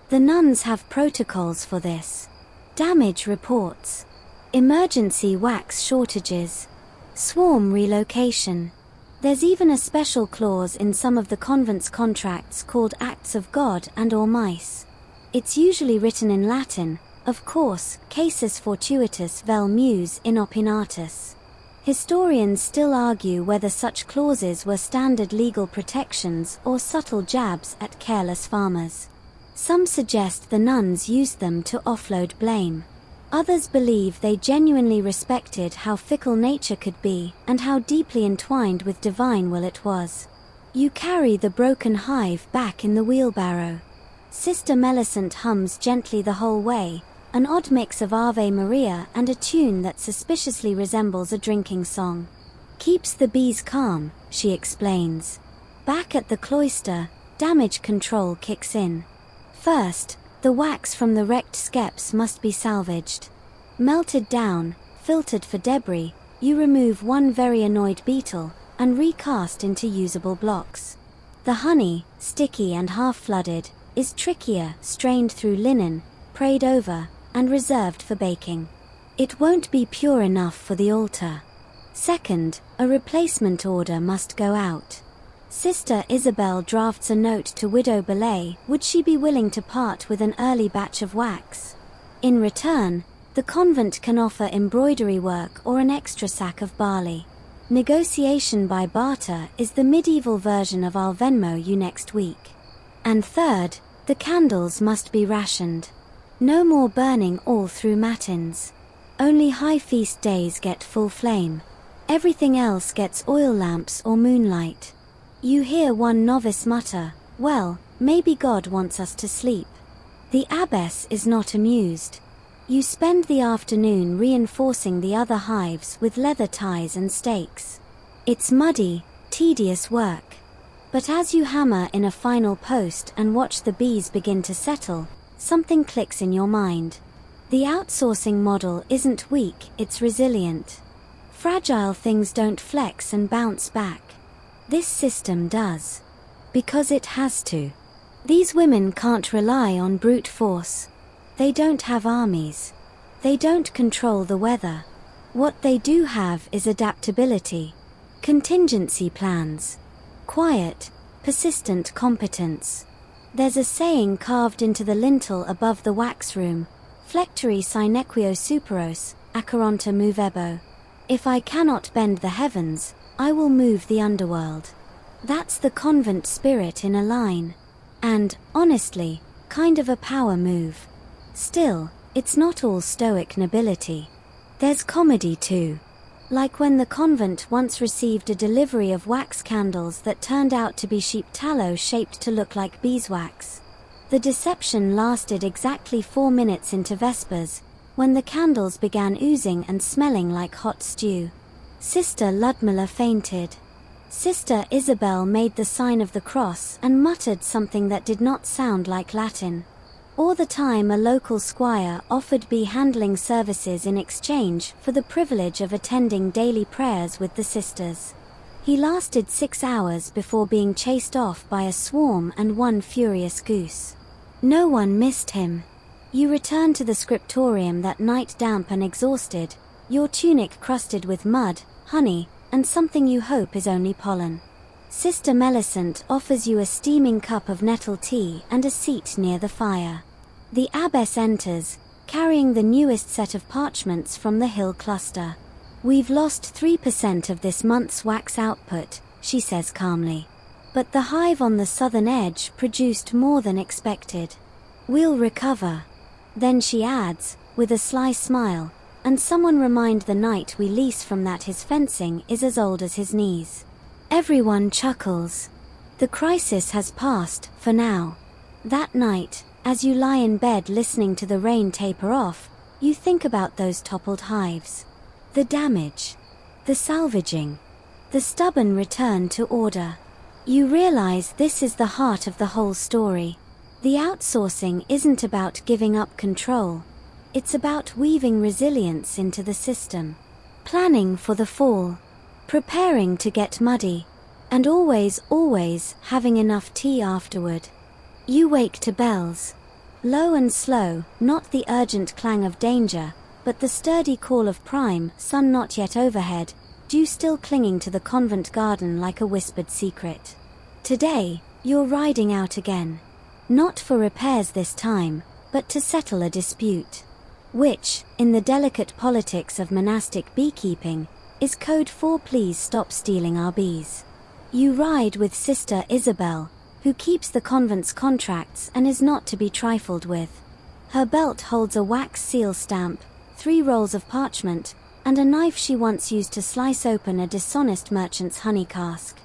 The nuns have protocols for this. Damage reports. Emergency wax shortages. Swarm relocation. There's even a special clause in some of the convent's contracts called Acts of God and/or Mice. It's usually written in Latin, of course, casus fortuitus vel mus inopinatus. Historians still argue whether such clauses were standard legal protections or subtle jabs at careless farmers. Some suggest the nuns used them to offload blame. Others believe they genuinely respected how fickle nature could be and how deeply entwined with divine will it was. You carry the broken hive back in the wheelbarrow. Sister Millicent hums gently the whole way, an odd mix of Ave Maria and a tune that suspiciously resembles a drinking song. Keeps the bees calm, she explains. Back at the cloister, damage control kicks in. First, the wax from the wrecked skeps must be salvaged. Melted down, filtered for debris, you remove one very annoyed beetle, and recast into usable blocks. The honey, sticky and half-flooded, is trickier, strained through linen, prayed over, and reserved for baking. It won't be pure enough for the altar. Second, a replacement order must go out. Sister Isabel drafts a note to Widow Belay. Would she be willing to part with an early batch of wax? In return, the convent can offer embroidery work or an extra sack of barley. Negotiation by barter is the medieval version of I'll Venmo you next week. And third, the candles must be rationed. No more burning all through matins. Only high feast days get full flame. Everything else gets oil lamps or moonlight. You hear one novice mutter, "Well, maybe God wants us to sleep." The abbess is not amused. You spend the afternoon reinforcing the other hives with leather ties and stakes. It's muddy, tedious work. But as you hammer in a final post and watch the bees begin to settle, something clicks in your mind. The outsourcing model isn't weak, it's resilient. Fragile things don't flex and bounce back. This system does. Because it has to. These women can't rely on brute force. They don't have armies. They don't control the weather. What they do have is adaptability. Contingency plans. Quiet, persistent competence. There's a saying carved into the lintel above the wax room, Flectori sinequio superos, acheronta movebo. If I cannot bend the heavens, I will move the underworld. That's the convent spirit in a line. And, honestly, kind of a power move. Still, it's not all stoic nobility. There's comedy too. Like when the convent once received a delivery of wax candles that turned out to be sheep tallow shaped to look like beeswax. The deception lasted exactly 4 minutes into Vespers, when the candles began oozing and smelling like hot stew. Sister Ludmilla fainted. Sister Isabel made the sign of the cross and muttered something that did not sound like Latin. All the time a local squire offered bee handling services in exchange for the privilege of attending daily prayers with the sisters. He lasted 6 hours before being chased off by a swarm and one furious goose. No one missed him. You return to the scriptorium that night damp and exhausted, your tunic crusted with mud, honey, and something you hope is only pollen. Sister Melisande offers you a steaming cup of nettle tea and a seat near the fire. The abbess enters, carrying the newest set of parchments from the hill cluster. "We've lost 3% of this month's wax output," she says calmly. "But the hive on the southern edge produced more than expected. We'll recover." Then she adds, with a sly smile, "And someone remind the knight we lease from that his fencing is as old as his knees." Everyone chuckles. The crisis has passed, for now. That night, as you lie in bed listening to the rain taper off, you think about those toppled hives. The damage. The salvaging. The stubborn return to order. You realize this is the heart of the whole story. The outsourcing isn't about giving up control. It's about weaving resilience into the system. Planning for the fall. Preparing to get muddy. And always having enough tea afterward. You wake to bells. Low and slow, not the urgent clang of danger, but the sturdy call of prime, sun not yet overhead, dew still clinging to the convent garden like a whispered secret. Today, you're riding out again. Not for repairs this time, but to settle a dispute. Which, in the delicate politics of monastic beekeeping, is code for "Please stop stealing our bees." You ride with Sister Isabel, who keeps the convent's contracts and is not to be trifled with. Her belt holds a wax seal stamp, 3 rolls of parchment, and a knife she once used to slice open a dishonest merchant's honey cask.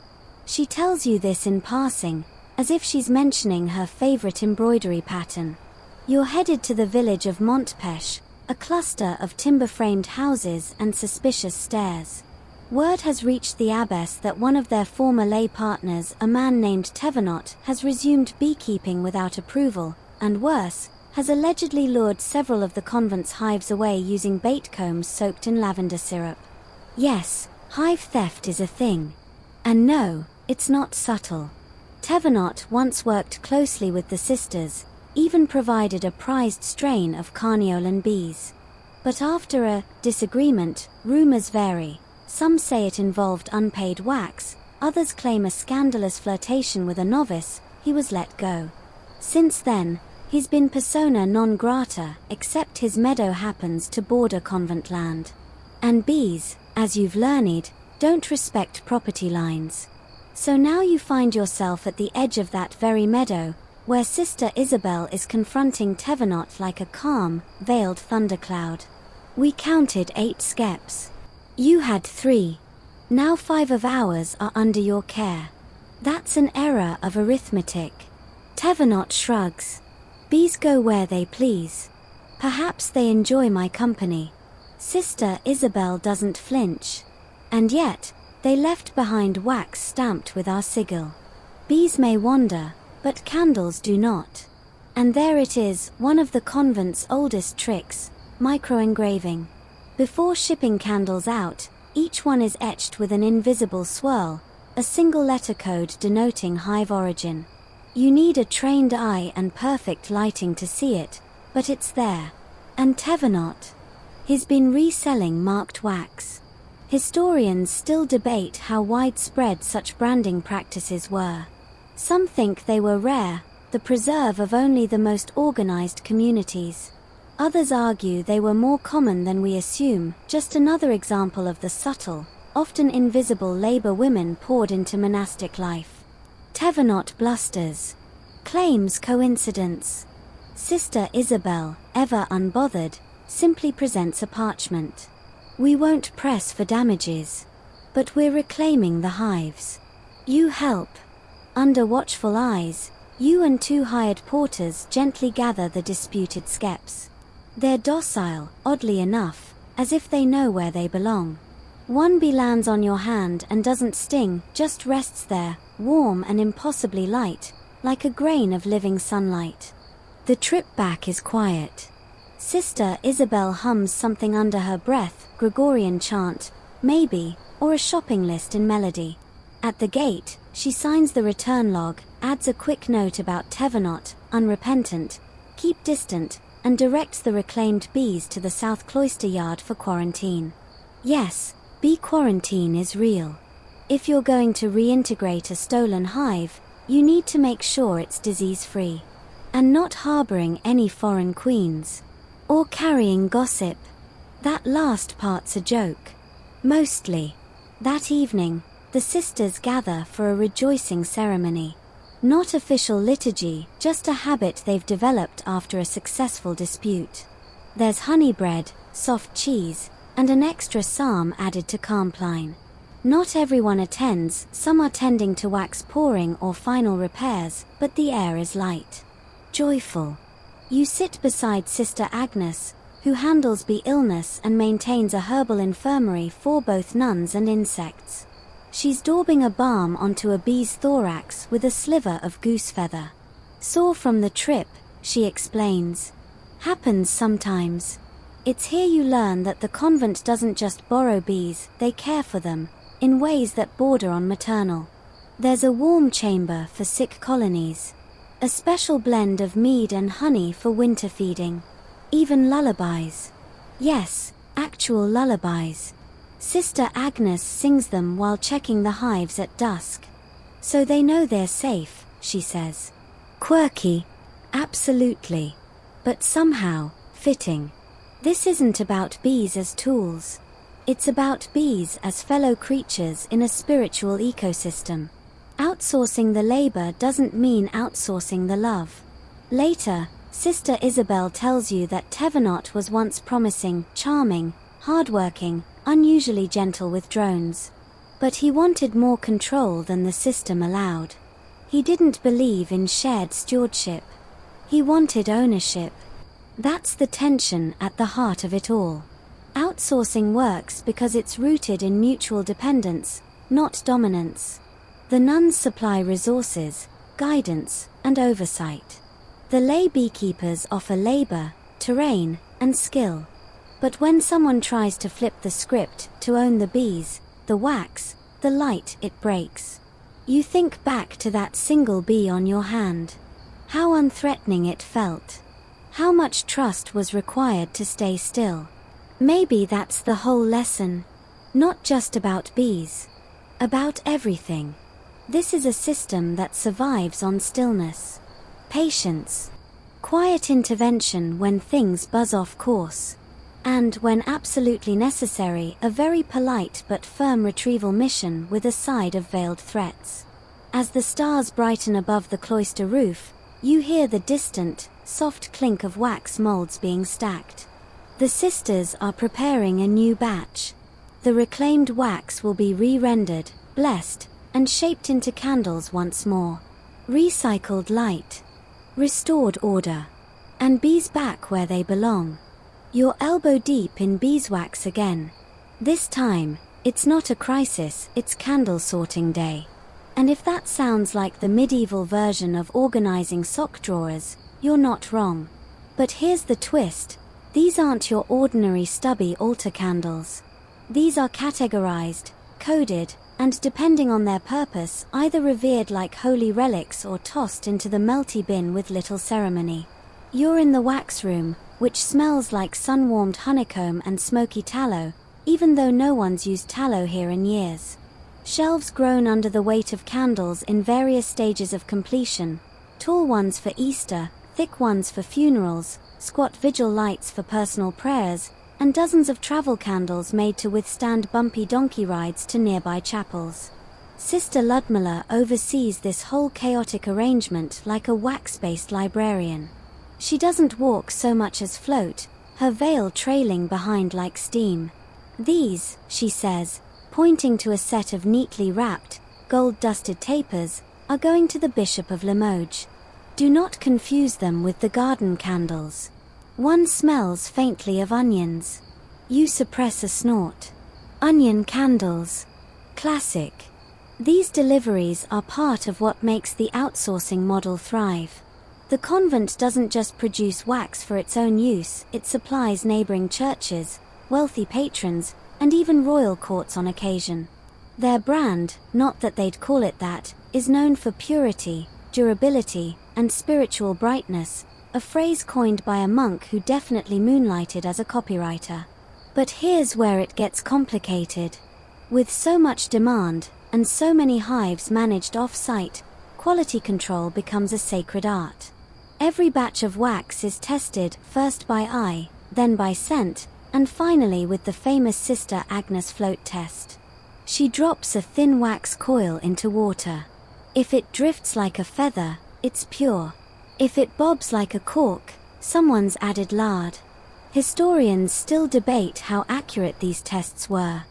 She tells you this in passing, as if she's mentioning her favorite embroidery pattern. You're headed to the village of Montpech, a cluster of timber-framed houses and suspicious stairs. Word has reached the abbess that one of their former lay partners, a man named Tevenot, has resumed beekeeping without approval, and worse, has allegedly lured several of the convent's hives away using bait combs soaked in lavender syrup. Yes, hive theft is a thing. And no, it's not subtle. Thévenot once worked closely with the sisters, even provided a prized strain of Carniolan bees. But after a disagreement, rumors vary. Some say it involved unpaid wax, others claim a scandalous flirtation with a novice. He was let go. Since then, he's been persona non grata, except his meadow happens to border convent land. And bees, as you've learned, don't respect property lines. So now you find yourself at the edge of that very meadow, where Sister Isabel is confronting Thévenot like a calm, veiled thundercloud. We counted 8 skeps. You had 3. Now 5 of ours are under your care. That's an error of arithmetic. Thévenot shrugs. Bees go where they please. Perhaps they enjoy my company. Sister Isabel doesn't flinch. And yet, they left behind wax stamped with our sigil. Bees may wander, but candles do not. And there it is, one of the convent's oldest tricks, micro-engraving. Before shipping candles out, each one is etched with an invisible swirl, a single letter code denoting hive origin. You need a trained eye and perfect lighting to see it, but it's there. And Thévenot? He's been reselling marked wax. Historians still debate how widespread such branding practices were. Some think they were rare, the preserve of only the most organized communities. Others argue they were more common than we assume, just another example of the subtle, often invisible labor women poured into monastic life. Thévenot blusters. Claims coincidence. Sister Isabel, ever unbothered, simply presents a parchment. We won't press for damages. But we're reclaiming the hives. You help. Under watchful eyes, you and 2 hired porters gently gather the disputed skeps. They're docile, oddly enough, as if they know where they belong. One bee lands on your hand and doesn't sting, just rests there, warm and impossibly light, like a grain of living sunlight. The trip back is quiet. Sister Isabel hums something under her breath, Gregorian chant, maybe, or a shopping list in melody. At the gate, she signs the return log, adds a quick note about Thévenot, unrepentant, keep distant, and directs the reclaimed bees to the south cloister yard for quarantine. Yes, bee quarantine is real. If you're going to reintegrate a stolen hive, you need to make sure it's disease-free. And not harboring any foreign queens. Or carrying gossip. That last part's a joke. Mostly. That evening, the sisters gather for a rejoicing ceremony. Not official liturgy, just a habit they've developed after a successful dispute. There's honey bread, soft cheese, and an extra psalm added to compline. Not everyone attends, some are tending to wax pouring or final repairs, but the air is light. Joyful. You sit beside Sister Agnes, who handles bee illness and maintains a herbal infirmary for both nuns and insects. She's daubing a balm onto a bee's thorax with a sliver of goose feather. Sore from the trip, she explains. Happens sometimes. It's here you learn that the convent doesn't just borrow bees, they care for them, in ways that border on maternal. There's a warm chamber for sick colonies. A special blend of mead and honey for winter feeding. Even lullabies. Yes, actual lullabies. Sister Agnes sings them while checking the hives at dusk. So they know they're safe, she says. Quirky. Absolutely. But somehow, fitting. This isn't about bees as tools. It's about bees as fellow creatures in a spiritual ecosystem. Outsourcing the labor doesn't mean outsourcing the love. Later, Sister Isabel tells you that Thévenot was once promising, charming, hardworking, unusually gentle with drones. But he wanted more control than the system allowed. He didn't believe in shared stewardship. He wanted ownership. That's the tension at the heart of it all. Outsourcing works because it's rooted in mutual dependence, not dominance. The nuns supply resources, guidance, and oversight. The lay beekeepers offer labor, terrain, and skill. But when someone tries to flip the script, to own the bees, the wax, the light, it breaks. You think back to that single bee on your hand. How unthreatening it felt. How much trust was required to stay still. Maybe that's the whole lesson. Not just about bees. About everything. This is a system that survives on stillness. Patience. Quiet intervention when things buzz off course. And, when absolutely necessary, a very polite but firm retrieval mission with a side of veiled threats. As the stars brighten above the cloister roof, you hear the distant, soft clink of wax molds being stacked. The sisters are preparing a new batch. The reclaimed wax will be re-rendered, blessed, and shaped into candles once more. Recycled light. Restored order. And bees back where they belong. You're elbow deep in beeswax again. This time, it's not a crisis, it's candle sorting day. And if that sounds like the medieval version of organizing sock drawers, you're not wrong. But here's the twist. These aren't your ordinary stubby altar candles. These are categorized, coded, and depending on their purpose, either revered like holy relics or tossed into the melty bin with little ceremony. You're in the wax room, which smells like sun-warmed honeycomb and smoky tallow, even though no one's used tallow here in years. Shelves groan under the weight of candles in various stages of completion, tall ones for Easter, thick ones for funerals, squat vigil lights for personal prayers, and dozens of travel candles made to withstand bumpy donkey rides to nearby chapels. Sister Ludmilla oversees this whole chaotic arrangement like a wax-based librarian. She doesn't walk so much as float, her veil trailing behind like steam. These, she says, pointing to a set of neatly wrapped, gold-dusted tapers, are going to the Bishop of Limoges. Do not confuse them with the garden candles. One smells faintly of onions. You suppress a snort. Onion candles. Classic. These deliveries are part of what makes the outsourcing model thrive. The convent doesn't just produce wax for its own use, it supplies neighboring churches, wealthy patrons, and even royal courts on occasion. Their brand, not that they'd call it that, is known for purity, durability, and spiritual brightness, a phrase coined by a monk who definitely moonlighted as a copywriter. But here's where it gets complicated. With so much demand, and so many hives managed off-site, quality control becomes a sacred art. Every batch of wax is tested, first by eye, then by scent, and finally with the famous Sister Agnes float test. She drops a thin wax coil into water. If it drifts like a feather, it's pure. If it bobs like a cork, someone's added lard. Historians still debate how accurate these tests were.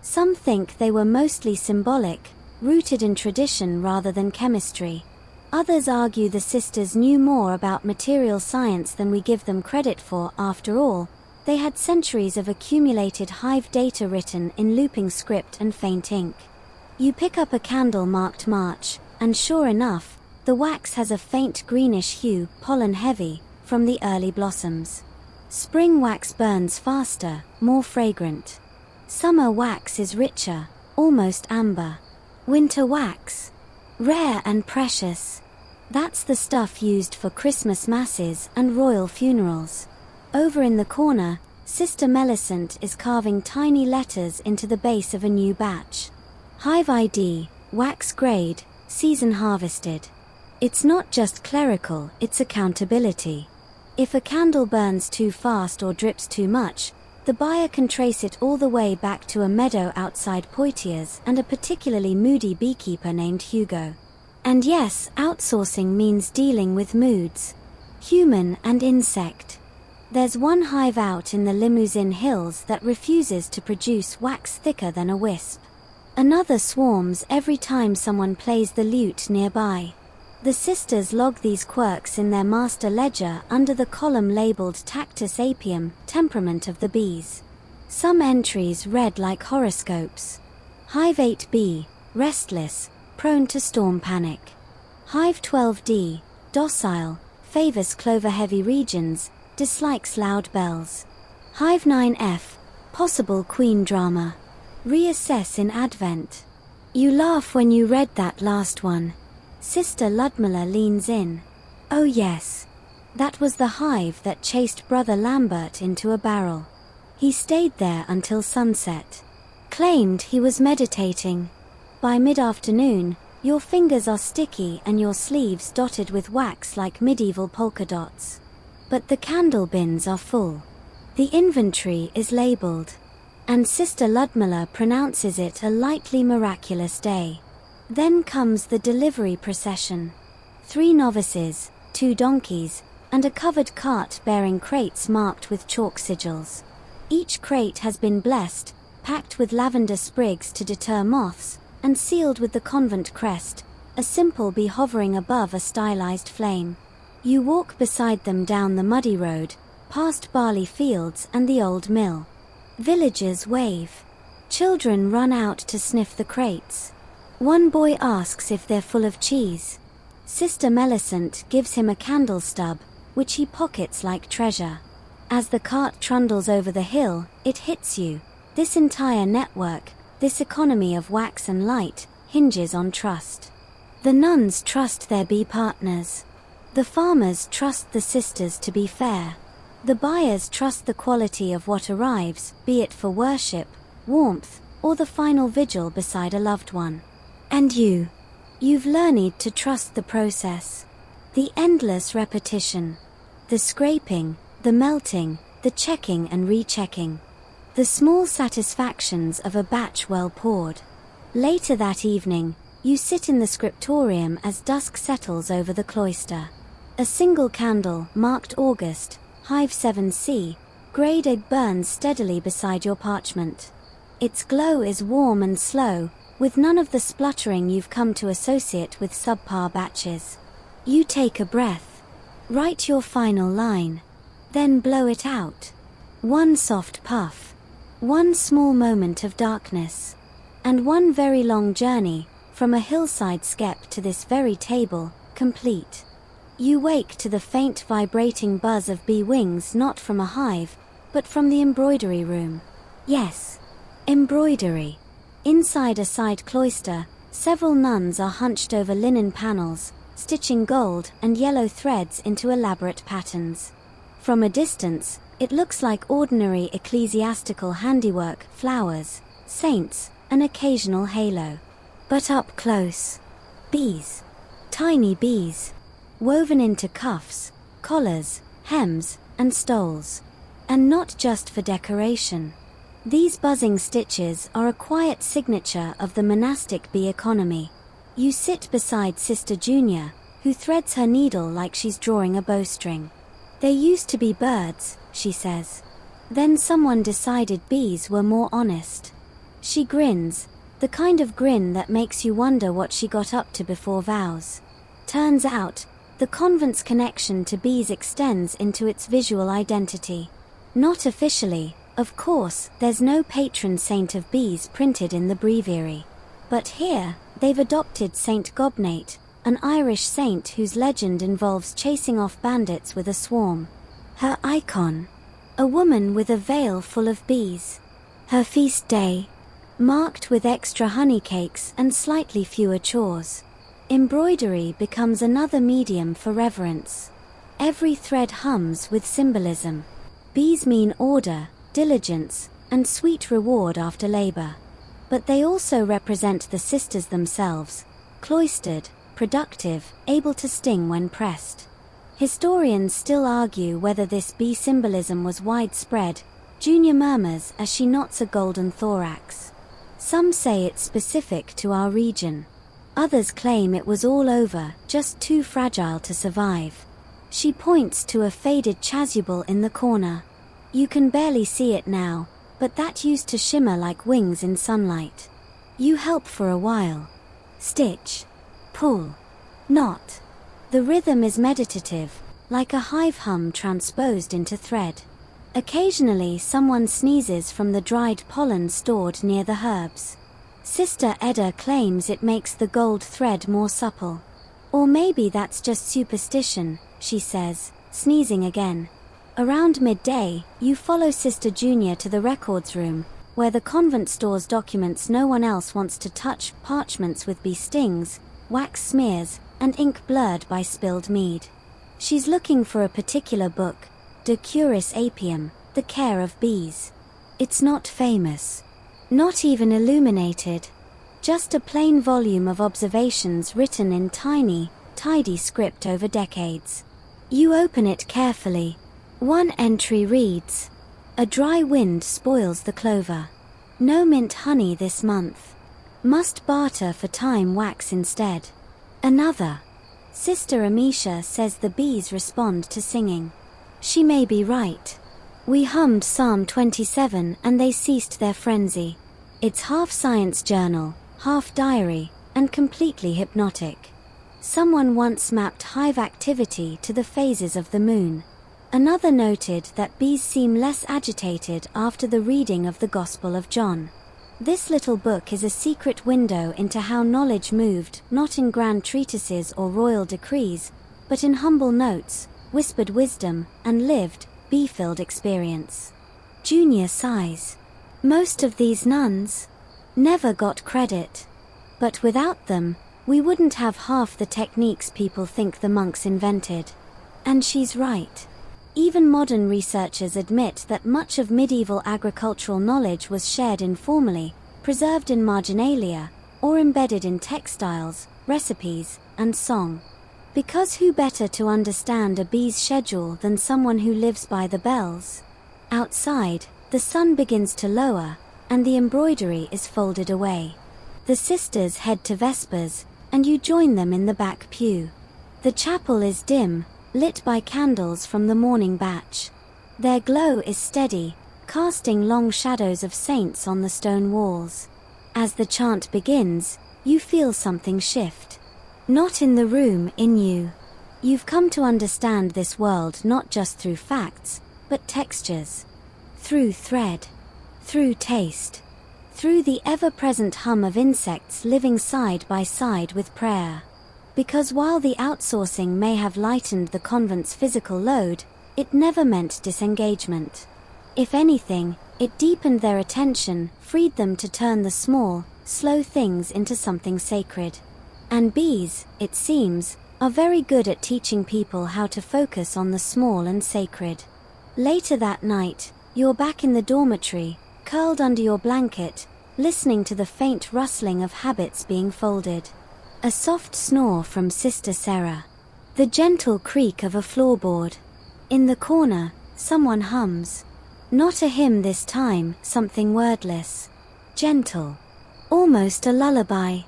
Some think they were mostly symbolic, rooted in tradition rather than chemistry. Others argue the sisters knew more about material science than we give them credit for. After all, they had centuries of accumulated hive data written in looping script and faint ink. You pick up a candle marked March, and sure enough, the wax has a faint greenish hue, pollen-heavy, from the early blossoms. Spring wax burns faster, more fragrant. Summer wax is richer, almost amber. Winter wax, rare and precious. That's the stuff used for Christmas masses and royal funerals. Over in the corner, Sister Millicent is carving tiny letters into the base of a new batch. Hive ID, wax grade, season harvested. It's not just clerical, it's accountability. If a candle burns too fast or drips too much, the buyer can trace it all the way back to a meadow outside Poitiers and a particularly moody beekeeper named Hugo. And yes, outsourcing means dealing with moods, human and insect. There's one hive out in the Limousin Hills that refuses to produce wax thicker than a wisp. Another swarms every time someone plays the lute nearby. The sisters log these quirks in their master ledger under the column labeled Tactus Apium, temperament of the bees. Some entries read like horoscopes. Hive 8B, restless, prone to storm panic. Hive 12D, docile, favors clover-heavy regions, dislikes loud bells. Hive 9F, possible queen drama. Reassess in Advent. You laugh when you read that last one. Sister Ludmilla leans in. Oh yes. That was the hive that chased Brother Lambert into a barrel. He stayed there until sunset. Claimed he was meditating. By mid-afternoon, your fingers are sticky and your sleeves dotted with wax like medieval polka dots. But the candle bins are full. The inventory is labeled. And Sister Ludmilla pronounces it a lightly miraculous day. Then comes the delivery procession. 3 novices, 2 donkeys, and a covered cart bearing crates marked with chalk sigils. Each crate has been blessed, packed with lavender sprigs to deter moths, and sealed with the convent crest, a simple bee hovering above a stylized flame. You walk beside them down the muddy road, past barley fields and the old mill. Villagers wave. Children run out to sniff the crates. One boy asks if they're full of cheese. Sister Melisant gives him a candle stub, which he pockets like treasure. As the cart trundles over the hill, it hits you. This entire network, this economy of wax and light, hinges on trust. The nuns trust their bee partners. The farmers trust the sisters to be fair. The buyers trust the quality of what arrives, be it for worship, warmth, or the final vigil beside a loved one. And you've learned to trust the process. The endless repetition. The scraping, the melting, the checking and rechecking. The small satisfactions of a batch well poured. Later that evening, you sit in the scriptorium as dusk settles over the cloister. A single candle, marked August, Hive 7C, greyed egg burns steadily beside your parchment. Its glow is warm and slow, with none of the spluttering you've come to associate with subpar batches. You take a breath. Write your final line. Then blow it out. One soft puff. One small moment of darkness. And one very long journey, from a hillside skep to this very table, complete. You wake to the faint vibrating buzz of bee wings, not from a hive, but from the embroidery room. Yes, embroidery. Inside a side cloister, several nuns are hunched over linen panels, stitching gold and yellow threads into elaborate patterns. From a distance, it looks like ordinary ecclesiastical handiwork, flowers, saints, an occasional halo. But up close, bees. Tiny bees. Woven into cuffs, collars, hems, and stoles. And not just for decoration. These buzzing stitches are a quiet signature of the monastic bee economy. You sit beside Sister Junior, who threads her needle like she's drawing a bowstring. They used to be birds, she says. Then someone decided bees were more honest. She grins, the kind of grin that makes you wonder what she got up to before vows. Turns out, the convent's connection to bees extends into its visual identity. Not officially, of course, there's no patron saint of bees printed in the breviary. But here, they've adopted Saint Gobnate, an Irish saint whose legend involves chasing off bandits with a swarm. Her icon, a woman with a veil full of bees. Her feast day, marked with extra honey cakes and slightly fewer chores. Embroidery becomes another medium for reverence. Every thread hums with symbolism. Bees mean order, diligence, and sweet reward after labor. But they also represent the sisters themselves, cloistered, productive, able to sting when pressed. Historians still argue whether this bee symbolism was widespread, Junior murmurs as she knots a golden thorax. Some say it's specific to our region. Others claim it was all over, just too fragile to survive. She points to a faded chasuble in the corner. You can barely see it now, but that used to shimmer like wings in sunlight. You help for a while. Stitch. Pull. Knot. The rhythm is meditative, like a hive hum transposed into thread. Occasionally someone sneezes from the dried pollen stored near the herbs. Sister Edda claims it makes the gold thread more supple. Or maybe that's just superstition, she says, sneezing again. Around midday, you follow Sister Junior to the records room, where the convent stores documents no one else wants to touch, parchments with bee stings, wax smears, and ink blurred by spilled mead. She's looking for a particular book, De Curis Apium, The Care of Bees. It's not famous. Not even illuminated. Just a plain volume of observations written in tiny, tidy script over decades. You open it carefully. One entry reads, "A dry wind spoils the clover. No mint honey this month. Must barter for thyme wax instead." Another, "Sister Amisha says the bees respond to singing. She may be right. We hummed Psalm 27 and they ceased their frenzy. It's half science journal, half diary, and completely hypnotic." Someone once mapped hive activity to the phases of the moon. Another noted that bees seem less agitated after the reading of the Gospel of John. This little book is a secret window into how knowledge moved, not in grand treatises or royal decrees, but in humble notes, whispered wisdom, and lived, bee-filled experience. Junior sighs. Most of these nuns never got credit. But without them, we wouldn't have half the techniques people think the monks invented. And she's right. Even modern researchers admit that much of medieval agricultural knowledge was shared informally, preserved in marginalia, or embedded in textiles, recipes, and song. Because who better to understand a bee's schedule than someone who lives by the bells? Outside, the sun begins to lower, and the embroidery is folded away. The sisters head to Vespers, and you join them in the back pew. The chapel is dim, lit by candles from the morning batch. Their glow is steady, casting long shadows of saints on the stone walls. As the chant begins, you feel something shift. Not in the room, in you. You've come to understand this world not just through facts, but textures. Through thread. Through taste. Through the ever-present hum of insects living side by side with prayer. Because while the outsourcing may have lightened the convent's physical load, it never meant disengagement. If anything, it deepened their attention, freed them to turn the small, slow things into something sacred. And bees, it seems, are very good at teaching people how to focus on the small and sacred. Later that night, you're back in the dormitory, curled under your blanket, listening to the faint rustling of habits being folded. A soft snore from Sister Sarah. The gentle creak of a floorboard. In the corner, someone hums. Not a hymn this time, something wordless. Gentle. Almost a lullaby.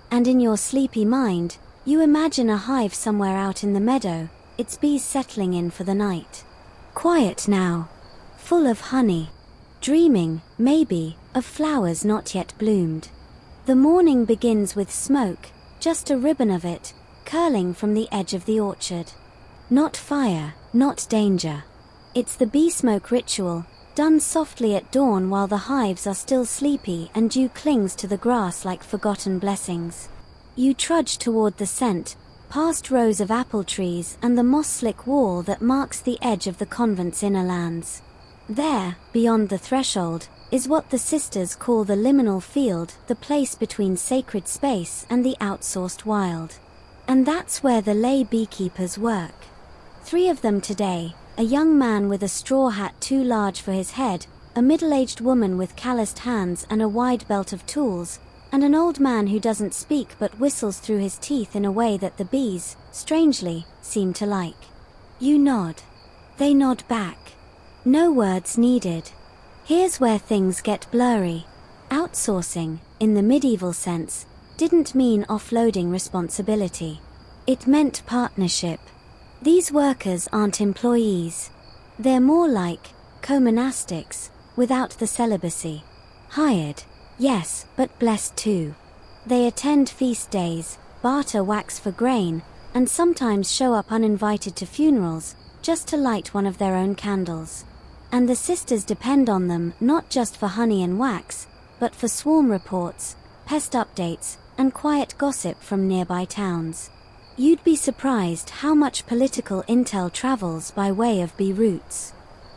And in your sleepy mind, you imagine a hive somewhere out in the meadow, its bees settling in for the night. Quiet now. Full of honey. Dreaming, maybe, of flowers not yet bloomed. The morning begins with smoke, just a ribbon of it, curling from the edge of the orchard. Not fire, not danger. It's the bee smoke ritual, done softly at dawn while the hives are still sleepy and dew clings to the grass like forgotten blessings. You trudge toward the scent, past rows of apple trees and the moss-slick wall that marks the edge of the convent's inner lands. There, beyond the threshold, is what the sisters call the liminal field, the place between sacred space and the outsourced wild. And that's where the lay beekeepers work. 3 of them today, a young man with a straw hat too large for his head, a middle-aged woman with calloused hands and a wide belt of tools, and an old man who doesn't speak but whistles through his teeth in a way that the bees, strangely, seem to like. You nod. They nod back. No words needed. Here's where things get blurry. Outsourcing, in the medieval sense, didn't mean offloading responsibility. It meant partnership. These workers aren't employees. They're more like co-monastics, without the celibacy. Hired, yes, but blessed too. They attend feast days, barter wax for grain, and sometimes show up uninvited to funerals, just to light one of their own candles. And the sisters depend on them not just for honey and wax, but for swarm reports, pest updates, and quiet gossip from nearby towns. You'd be surprised how much political intel travels by way of bee roots.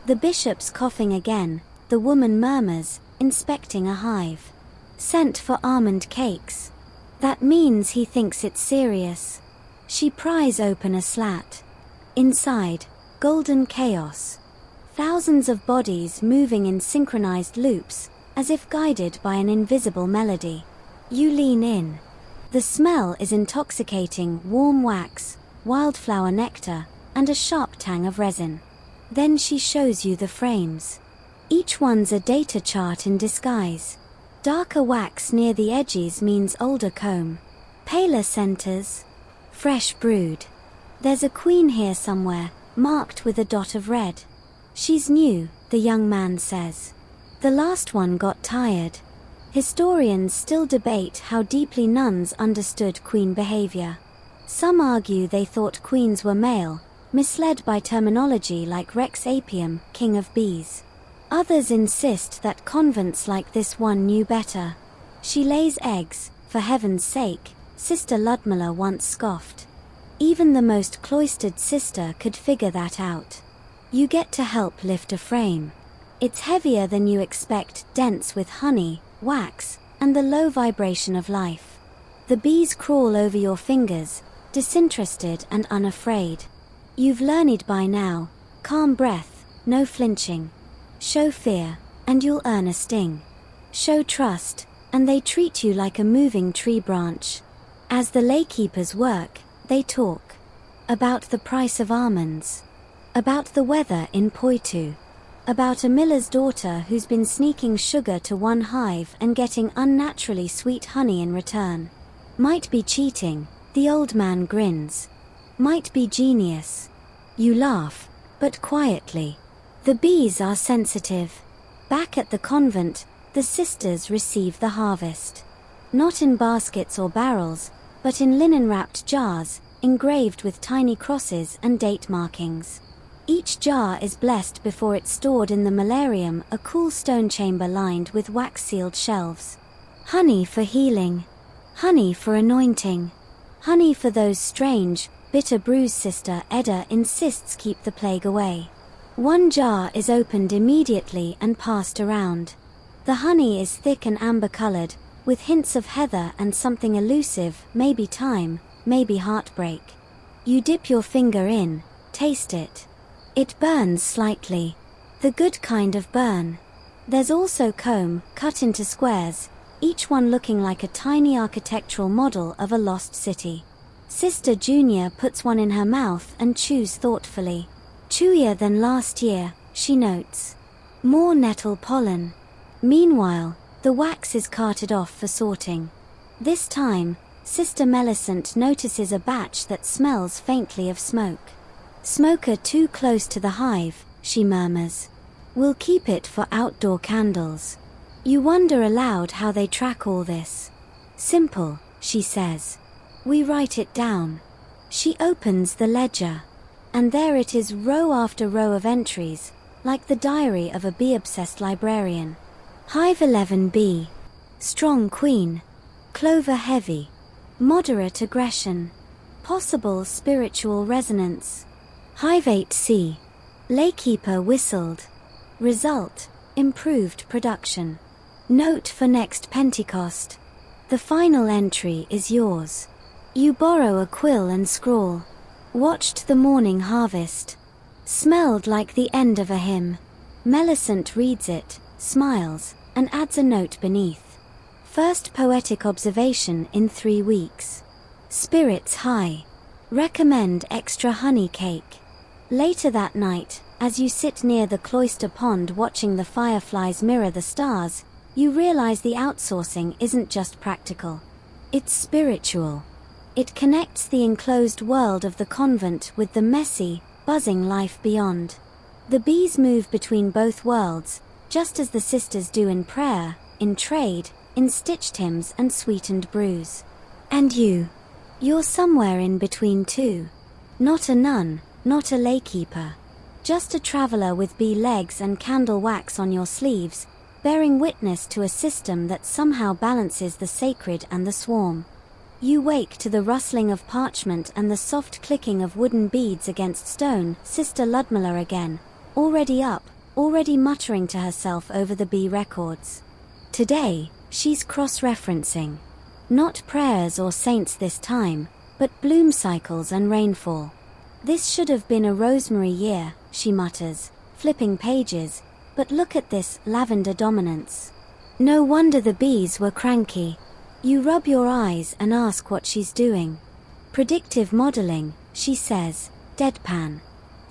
The bishop's coughing again, the woman murmurs, inspecting a hive. Sent for almond cakes. That means he thinks it's serious. She pries open a slat. Inside, golden chaos. Thousands of bodies moving in synchronized loops, as if guided by an invisible melody. You lean in. The smell is intoxicating: warm wax, wildflower nectar, and a sharp tang of resin. Then she shows you the frames. Each one's a data chart in disguise. Darker wax near the edges means older comb. Paler centers, fresh brood. There's a queen here somewhere, marked with a dot of red. She's new, the young man says. The last one got tired. Historians still debate how deeply nuns understood queen behavior. Some argue they thought queens were male, misled by terminology like Rex Apium, king of bees. Others insist that convents like this one knew better. She lays eggs, for heaven's sake, Sister Ludmilla once scoffed. Even the most cloistered sister could figure that out. You get to help lift a frame. It's heavier than you expect, dense with honey, wax, and the low vibration of life. The bees crawl over your fingers, disinterested and unafraid. You've learned by now, calm breath, no flinching. Show fear, and you'll earn a sting. Show trust, and they treat you like a moving tree branch. As the laykeepers work, they talk. About the price of almonds. About the weather in Poitou. About a miller's daughter who's been sneaking sugar to one hive and getting unnaturally sweet honey in return. Might be cheating, the old man grins. Might be genius. You laugh, but quietly. The bees are sensitive. Back at the convent, the sisters receive the harvest. Not in baskets or barrels, but in linen-wrapped jars, engraved with tiny crosses and date markings. Each jar is blessed before it's stored in the malarium, a cool stone chamber lined with wax-sealed shelves. Honey for healing. Honey for anointing. Honey for those strange, bitter brews Sister Edda insists keep the plague away. One jar is opened immediately and passed around. The honey is thick and amber-colored, with hints of heather and something elusive, maybe thyme, maybe heartbreak. You dip your finger in, taste it. It burns slightly. The good kind of burn. There's also comb, cut into squares, each one looking like a tiny architectural model of a lost city. Sister Junior puts one in her mouth and chews thoughtfully. Chewier than last year, she notes. More nettle pollen. Meanwhile, the wax is carted off for sorting. This time, Sister Millicent notices a batch that smells faintly of smoke. Smoker too close to the hive, she murmurs. We'll keep it for outdoor candles. You wonder aloud how they track all this. Simple, she says. We write it down. She opens the ledger. And there it is, row after row of entries, like the diary of a bee-obsessed librarian. Hive 11B. Strong queen. Clover heavy. Moderate aggression. Possible spiritual resonance. Hive 8C. Laykeeper whistled. Result: improved production. Note for next Pentecost. The final entry is yours. You borrow a quill and scrawl. Watched the morning harvest. Smelled like the end of a hymn. Millicent reads it, smiles, and adds a note beneath. First poetic observation in 3 weeks. Spirits high. Recommend extra honey cake. Later that night, as you sit near the cloister pond watching the fireflies mirror the stars, you realize the outsourcing isn't just practical. It's spiritual. It connects the enclosed world of the convent with the messy, buzzing life beyond. The bees move between both worlds, just as the sisters do in prayer, in trade, in stitched hymns and sweetened brews. And you're somewhere in between too. Not a nun, not a laykeeper. Just a traveler with bee legs and candle wax on your sleeves, bearing witness to a system that somehow balances the sacred and the swarm. You wake to the rustling of parchment and the soft clicking of wooden beads against stone. Sister Ludmilla again, already up, already muttering to herself over the bee records. Today, she's cross-referencing. Not prayers or saints this time, but bloom cycles and rainfall. This should have been a rosemary year, she mutters, flipping pages, but look at this lavender dominance. No wonder the bees were cranky. You rub your eyes and ask what she's doing. Predictive modeling, she says, deadpan.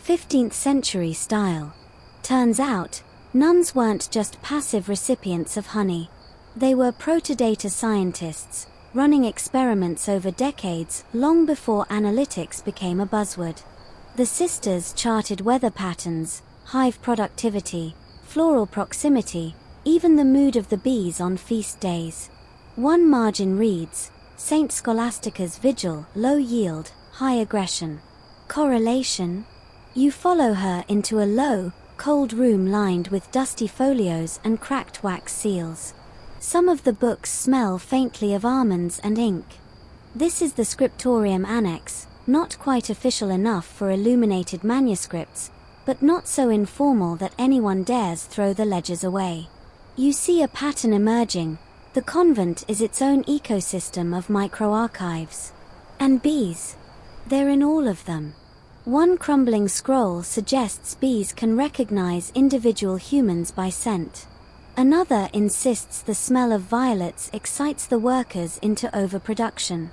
15th century style. Turns out, nuns weren't just passive recipients of honey. They were protodata scientists, running experiments over decades, long before analytics became a buzzword. The sisters charted weather patterns, hive productivity, floral proximity, even the mood of the bees on feast days. One margin reads, Saint Scholastica's vigil, low yield, high aggression. Correlation? You follow her into a low, cold room lined with dusty folios and cracked wax seals. Some of the books smell faintly of almonds and ink. This is the scriptorium annex, not quite official enough for illuminated manuscripts, but not so informal that anyone dares throw the ledgers away. You see a pattern emerging. The convent is its own ecosystem of microarchives. And bees. They're in all of them. One crumbling scroll suggests bees can recognize individual humans by scent. Another insists the smell of violets excites the workers into overproduction.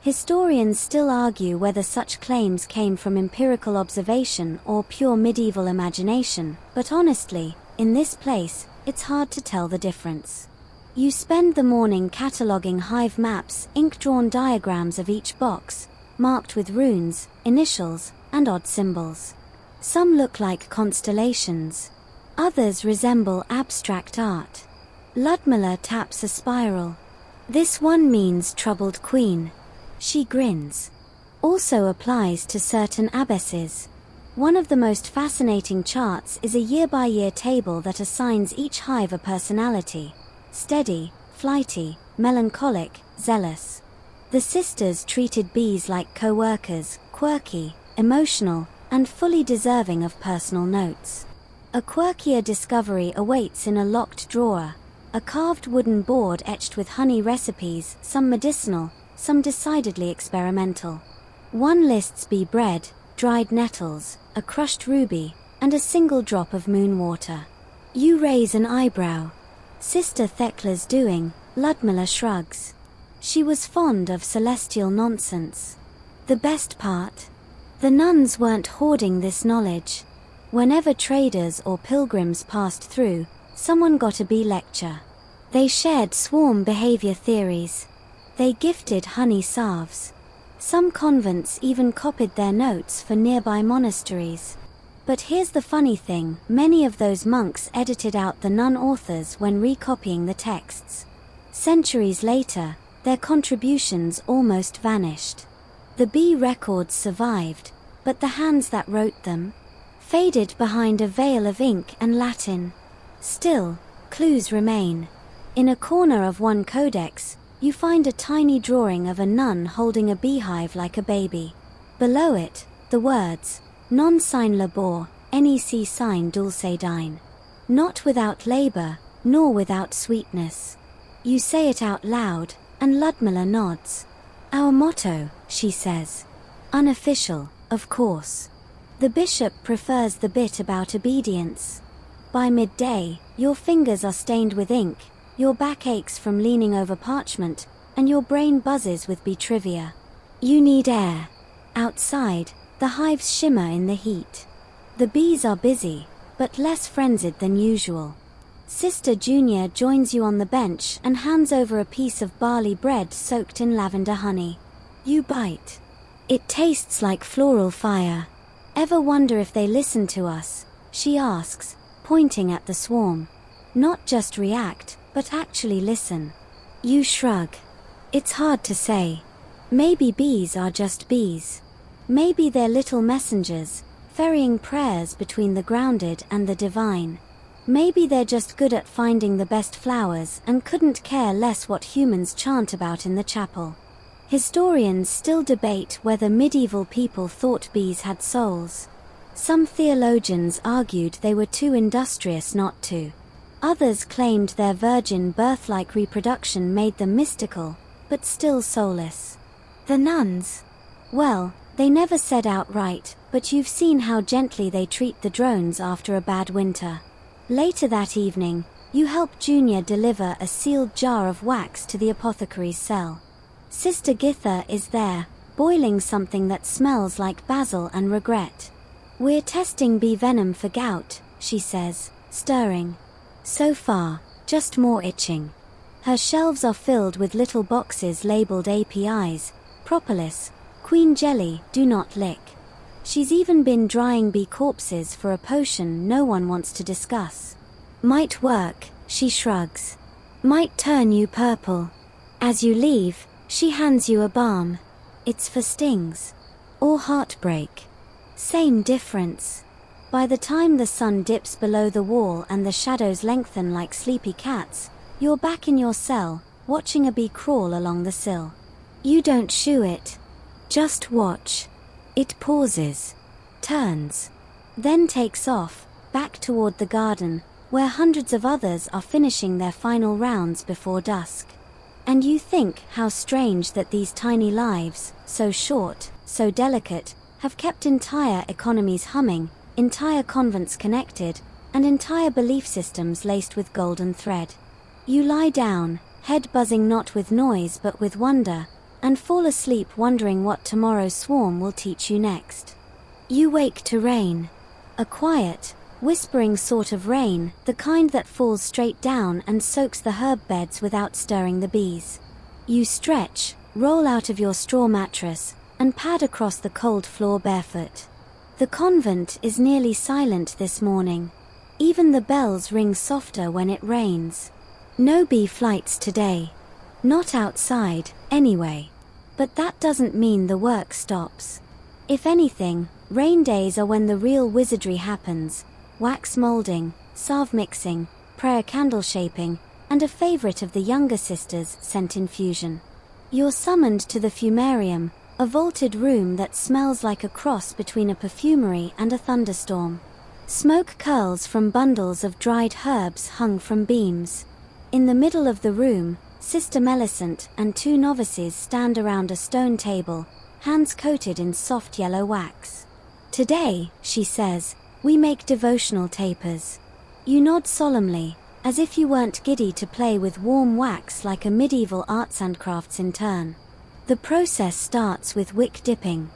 Historians still argue whether such claims came from empirical observation or pure medieval imagination, but honestly, in this place, it's hard to tell the difference. You spend the morning cataloging hive maps, ink-drawn diagrams of each box, marked with runes, initials, and odd symbols. Some look like constellations. Others resemble abstract art. Ludmilla taps a spiral. This one means troubled queen. She grins. Also applies to certain abbesses. One of the most fascinating charts is a year-by-year table that assigns each hive a personality. Steady, flighty, melancholic, zealous. The sisters treated bees like co-workers, quirky, emotional, and fully deserving of personal notes. A quirkier discovery awaits in a locked drawer, a carved wooden board etched with honey recipes, some medicinal, some decidedly experimental. One lists bee bread, dried nettles, a crushed ruby, and a single drop of moon water. You raise an eyebrow. Sister Thekla's doing, Ludmilla shrugs. She was fond of celestial nonsense. The best part? The nuns weren't hoarding this knowledge. Whenever traders or pilgrims passed through, someone got a bee lecture. They shared swarm behavior theories. They gifted honey salves. Some convents even copied their notes for nearby monasteries. But here's the funny thing, many of those monks edited out the nun authors when recopying the texts. Centuries later, their contributions almost vanished. The bee records survived, but the hands that wrote them faded behind a veil of ink and Latin. Still, clues remain. In a corner of one codex, you find a tiny drawing of a nun holding a beehive like a baby. Below it, the words, non sine labor, nec sine dulce dine. Not without labor, nor without sweetness. You say it out loud, and Ludmilla nods. Our motto, she says. Unofficial, of course. The bishop prefers the bit about obedience. By midday, your fingers are stained with ink, your back aches from leaning over parchment, and your brain buzzes with bee trivia. You need air. Outside, the hives shimmer in the heat. The bees are busy, but less frenzied than usual. Sister Junior joins you on the bench and hands over a piece of barley bread soaked in lavender honey. You bite. It tastes like floral fire. Ever wonder if they listen to us? She asks, pointing at the swarm. Not just react, but actually listen. You shrug. It's hard to say. Maybe bees are just bees. Maybe they're little messengers, ferrying prayers between the grounded and the divine. Maybe they're just good at finding the best flowers and couldn't care less what humans chant about in the chapel. Historians still debate whether medieval people thought bees had souls. Some theologians argued they were too industrious not to. Others claimed their virgin birth-like reproduction made them mystical, but still soulless. The nuns? Well, they never said outright, but you've seen how gently they treat the drones after a bad winter. Later that evening, you help Junior deliver a sealed jar of wax to the apothecary's cell. Sister Githa is there, boiling something that smells like basil and regret. "We're testing bee venom for gout," she says, stirring. So far, just more itching. Her shelves are filled with little boxes labeled APIs, propolis, queen jelly, do not lick. She's even been drying bee corpses for a potion no one wants to discuss. "Might work," she shrugs. "Might turn you purple." As you leave, she hands you a balm. It's for stings. Or heartbreak. Same difference. By the time the sun dips below the wall and the shadows lengthen like sleepy cats, you're back in your cell, watching a bee crawl along the sill. You don't shoo it. Just watch. It pauses, turns, then takes off, back toward the garden, where hundreds of others are finishing their final rounds before dusk. And you think how strange that these tiny lives, so short, so delicate, have kept entire economies humming, entire convents connected, and entire belief systems laced with golden thread. You lie down, head buzzing not with noise but with wonder, and fall asleep wondering what tomorrow's swarm will teach you next. You wake to rain. A quiet, whispering sort of rain, the kind that falls straight down and soaks the herb beds without stirring the bees. You stretch, roll out of your straw mattress, and pad across the cold floor barefoot. The convent is nearly silent this morning. Even the bells ring softer when it rains. No bee flights today. Not outside, anyway. But that doesn't mean the work stops. If anything, rain days are when the real wizardry happens. Wax molding, salve mixing, prayer candle shaping, and a favorite of the younger sisters, scent infusion. You're summoned to the fumarium, a vaulted room that smells like a cross between a perfumery and a thunderstorm. Smoke curls from bundles of dried herbs hung from beams. In the middle of the room, Sister Millicent and two novices stand around a stone table, hands coated in soft yellow wax. "Today," she says, "we make devotional tapers." You nod solemnly, as if you weren't giddy to play with warm wax like a medieval arts and crafts intern. The process starts with wick dipping.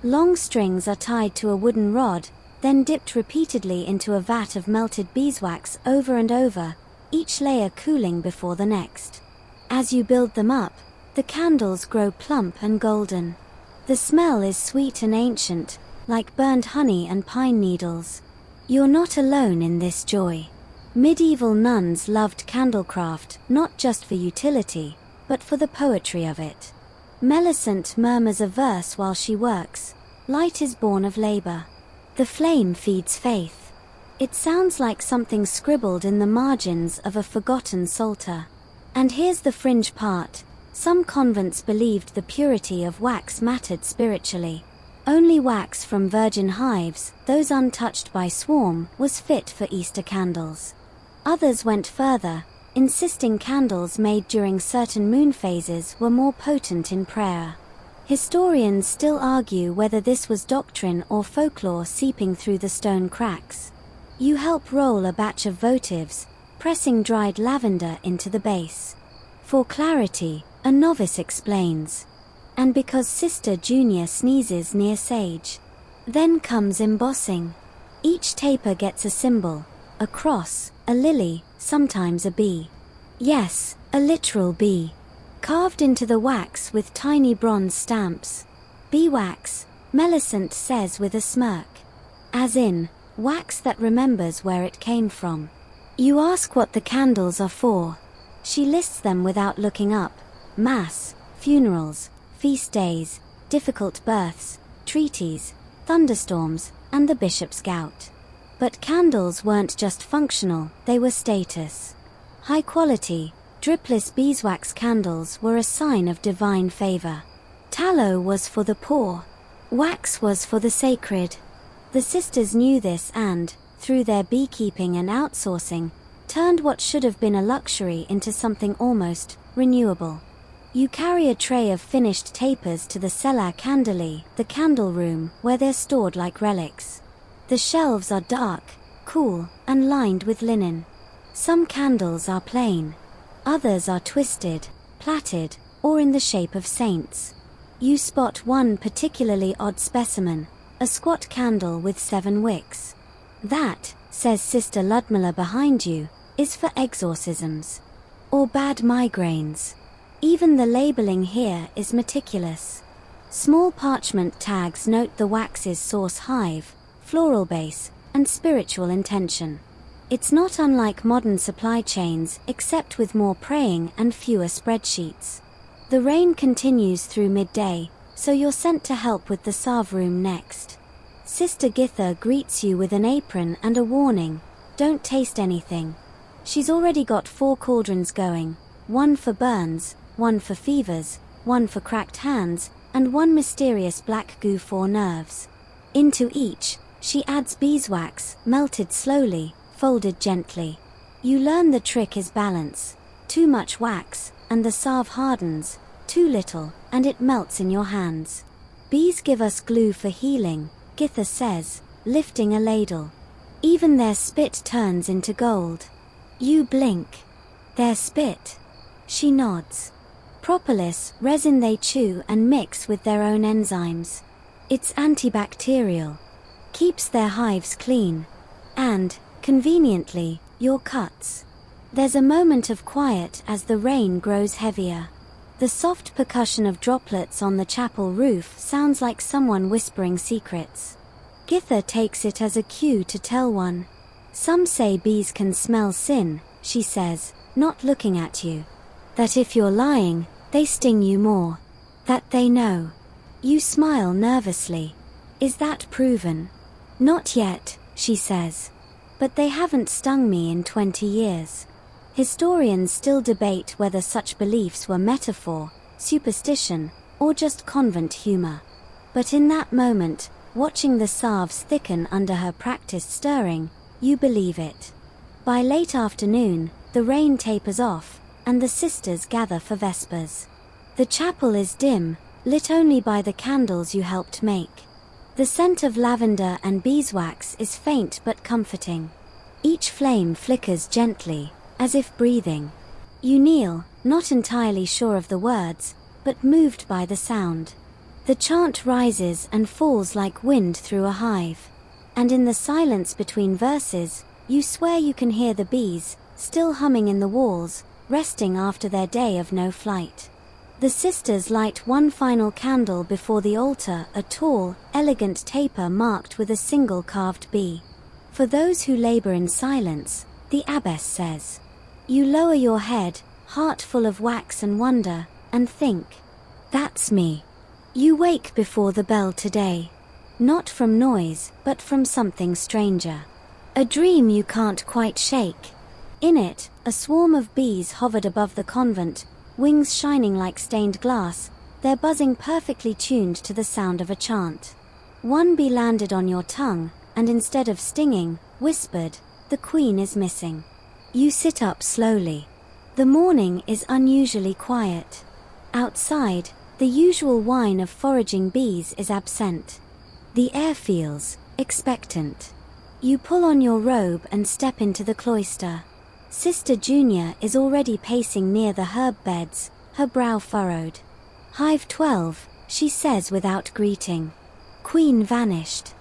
Long strings are tied to a wooden rod, then dipped repeatedly into a vat of melted beeswax over and over, each layer cooling before the next. As you build them up, the candles grow plump and golden. The smell is sweet and ancient, like burned honey and pine needles. You're not alone in this joy. Medieval nuns loved candlecraft, not just for utility, but for the poetry of it. Millicent murmurs a verse while she works. Light is born of labor. The flame feeds faith. It sounds like something scribbled in the margins of a forgotten psalter. And here's the fringe part. Some convents believed the purity of wax mattered spiritually. Only wax from virgin hives, those untouched by swarm, was fit for Easter candles. Others went further, insisting candles made during certain moon phases were more potent in prayer. Historians still argue whether this was doctrine or folklore seeping through the stone cracks. You help roll a batch of votives, pressing dried lavender into the base. For clarity, a novice explains. And because Sister Junior sneezes near sage. Then comes embossing. Each taper gets a symbol, a cross, a lily, sometimes a bee. Yes, a literal bee. Carved into the wax with tiny bronze stamps. Beeswax, Millicent says with a smirk. As in, wax that remembers where it came from. You ask what the candles are for. She lists them without looking up. Mass, funerals, feast days, difficult births, treaties, thunderstorms, and the bishop's gout. But candles weren't just functional, they were status. High quality, dripless beeswax candles were a sign of divine favor. Tallow was for the poor. Wax was for the sacred. The sisters knew this and, through their beekeeping and outsourcing, turned what should have been a luxury into something almost renewable. You carry a tray of finished tapers to the cellar candeli, the candle room, where they're stored like relics. The shelves are dark, cool, and lined with linen. Some candles are plain. Others are twisted, plaited, or in the shape of saints. You spot one particularly odd specimen, a squat candle with 7 wicks. That, says Sister Ludmilla behind you, is for exorcisms. Or bad migraines. Even the labeling here is meticulous. Small parchment tags note the wax's source hive, floral base, and spiritual intention. It's not unlike modern supply chains, except with more praying and fewer spreadsheets. The rain continues through midday, so you're sent to help with the salve room next. Sister Githa greets you with an apron and a warning, don't taste anything. She's already got 4 cauldrons going, one for burns, one for fevers, one for cracked hands, and one mysterious black goo for nerves. Into each, she adds beeswax, melted slowly, folded gently. You learn the trick is balance. Too much wax, and the salve hardens, too little, and it melts in your hands. Bees give us glue for healing, Githa says, lifting a ladle. Even their spit turns into gold. You blink. Their spit. She nods. Propolis, resin they chew and mix with their own enzymes. It's antibacterial. Keeps their hives clean. And, conveniently, your cuts. There's a moment of quiet as the rain grows heavier. The soft percussion of droplets on the chapel roof sounds like someone whispering secrets. Githa takes it as a cue to tell one. Some say bees can smell sin, she says, not looking at you. That if you're lying, they sting you more. That they know. You smile nervously. Is that proven? Not yet, she says. But they haven't stung me in 20 years. Historians still debate whether such beliefs were metaphor, superstition, or just convent humor. But in that moment, watching the salves thicken under her practiced stirring, you believe it. By late afternoon, the rain tapers off, and the sisters gather for vespers. The chapel is dim, lit only by the candles you helped make. The scent of lavender and beeswax is faint but comforting. Each flame flickers gently, as if breathing. You kneel, not entirely sure of the words, but moved by the sound. The chant rises and falls like wind through a hive. And in the silence between verses, you swear you can hear the bees, still humming in the walls, resting after their day of no flight. The sisters light one final candle before the altar, a tall, elegant taper marked with a single carved bee. For those who labor in silence, the abbess says. You lower your head, heart full of wax and wonder, and think, that's me. You wake before the bell today. Not from noise, but from something stranger. A dream you can't quite shake. In it, a swarm of bees hovered above the convent, wings shining like stained glass, their buzzing perfectly tuned to the sound of a chant. One bee landed on your tongue, and instead of stinging, whispered, the queen is missing. You sit up slowly. The morning is unusually quiet. Outside, the usual whine of foraging bees is absent. The air feels expectant. You pull on your robe and step into the cloister. Sister Junior is already pacing near the herb beds, her brow furrowed. Hive 12, she says without greeting. Queen vanished.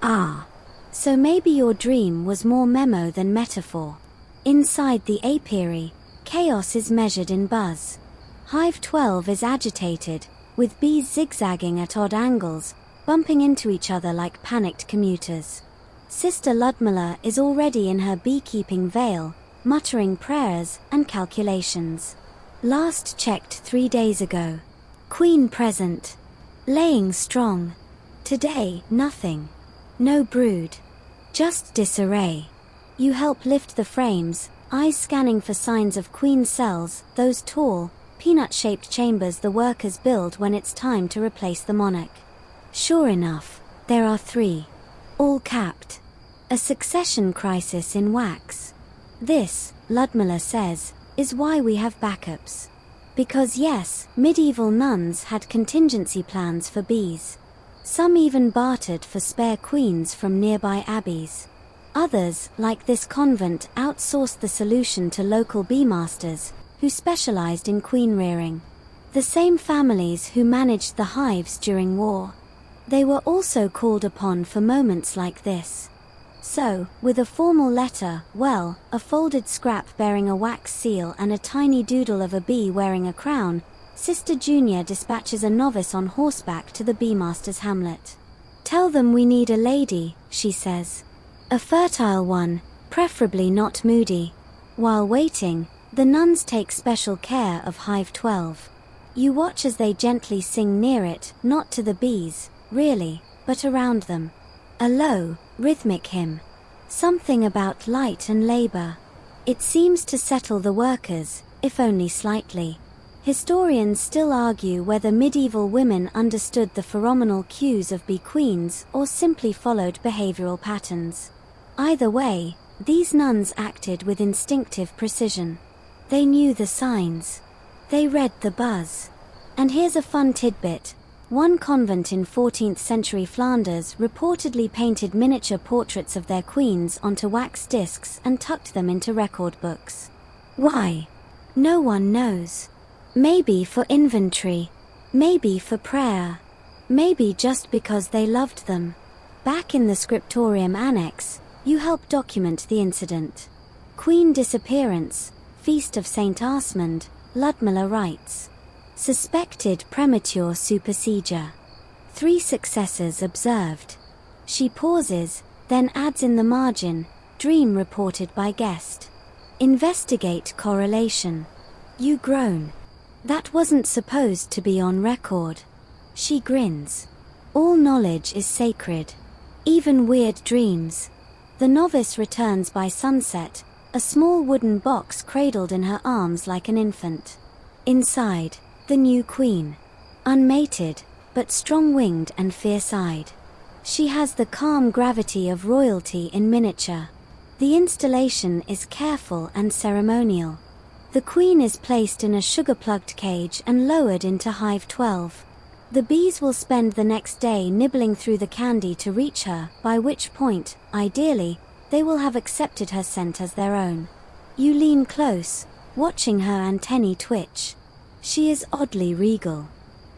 Ah. So maybe your dream was more memo than metaphor. Inside the apiary, chaos is measured in buzz. Hive 12 is agitated, with bees zigzagging at odd angles, bumping into each other like panicked commuters. Sister Ludmilla is already in her beekeeping veil, muttering prayers and calculations. Last checked 3 days ago. Queen present. Laying strong. Today, nothing. No brood. Just disarray. You help lift the frames, eyes scanning for signs of queen cells, those tall, peanut-shaped chambers the workers build when it's time to replace the monarch. Sure enough, there are 3. All capped. A succession crisis in wax. This, Ludmilla says, is why we have backups. Because yes, medieval nuns had contingency plans for bees. Some even bartered for spare queens from nearby abbeys. Others, like this convent, outsourced the solution to local bee masters, who specialized in queen rearing. The same families who managed the hives during war. They were also called upon for moments like this. So, with a formal letter, well, a folded scrap bearing a wax seal and a tiny doodle of a bee wearing a crown, Sister Junior dispatches a novice on horseback to the beemaster's hamlet. "Tell them we need a lady," she says. "A fertile one, preferably not moody." While waiting, the nuns take special care of Hive 12. You watch as they gently sing near it, not to the bees, really, but around them. A low, rhythmic hymn. Something about light and labor. It seems to settle the workers, if only slightly. Historians still argue whether medieval women understood the pheromonal cues of bee queens or simply followed behavioral patterns. Either way, these nuns acted with instinctive precision. They knew the signs. They read the buzz. And here's a fun tidbit. One convent in 14th century Flanders reportedly painted miniature portraits of their queens onto wax discs and tucked them into record books. Why? No one knows. Maybe for inventory. Maybe for prayer. Maybe just because they loved them. Back in the scriptorium annex, you help document the incident. Queen disappearance, Feast of St. Asmund, Ludmilla writes. Suspected premature supersedure. 3 successors observed. She pauses, then adds in the margin, dream reported by guest. Investigate correlation. You groan. That wasn't supposed to be on record. She grins. All knowledge is sacred. Even weird dreams. The novice returns by sunset, a small wooden box cradled in her arms like an infant. Inside, the new queen. Unmated, but strong-winged and fierce-eyed. She has the calm gravity of royalty in miniature. The installation is careful and ceremonial. The queen is placed in a sugar-plugged cage and lowered into Hive 12. The bees will spend the next day nibbling through the candy to reach her, by which point, ideally, they will have accepted her scent as their own. You lean close, watching her antennae twitch. She is oddly regal.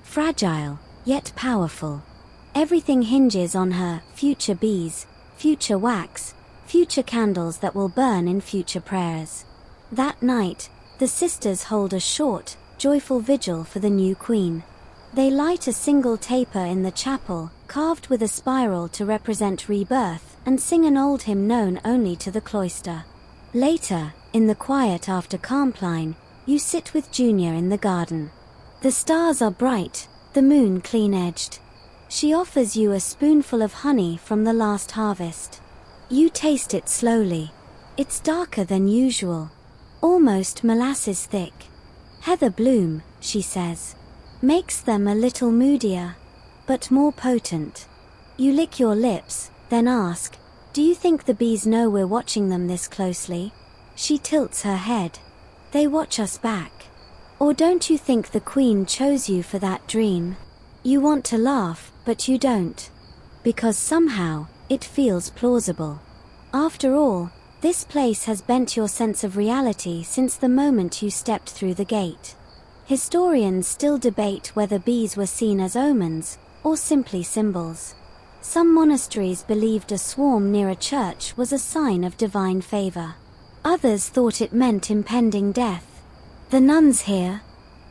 Fragile, yet powerful. Everything hinges on her, future bees, future wax, future candles that will burn in future prayers. That night, the sisters hold a short, joyful vigil for the new queen. They light a single taper in the chapel, carved with a spiral to represent rebirth, and sing an old hymn known only to the cloister. Later, in the quiet after Compline, you sit with Junior in the garden. The stars are bright, the moon clean-edged. She offers you a spoonful of honey from the last harvest. You taste it slowly. It's darker than usual. Almost molasses thick. Heather bloom, she says. Makes them a little moodier, but more potent. You lick your lips, then ask, "Do you think the bees know we're watching them this closely?" She tilts her head. They watch us back. Or don't you think the queen chose you for that dream? You want to laugh, but you don't. Because somehow, it feels plausible. After all, this place has bent your sense of reality since the moment you stepped through the gate. Historians still debate whether bees were seen as omens, or simply symbols. Some monasteries believed a swarm near a church was a sign of divine favor. Others thought it meant impending death. The nuns here,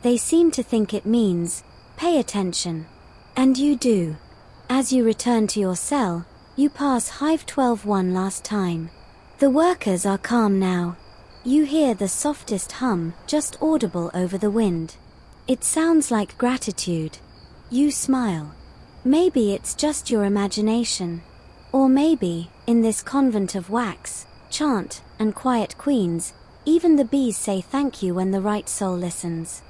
they seem to think it means, pay attention. And you do. As you return to your cell, you pass Hive 12 one last time. The workers are calm now. You hear the softest hum, just audible over the wind. It sounds like gratitude. You smile. Maybe it's just your imagination. Or maybe, in this convent of wax, chant, and quiet queens, even the bees say thank you when the right soul listens.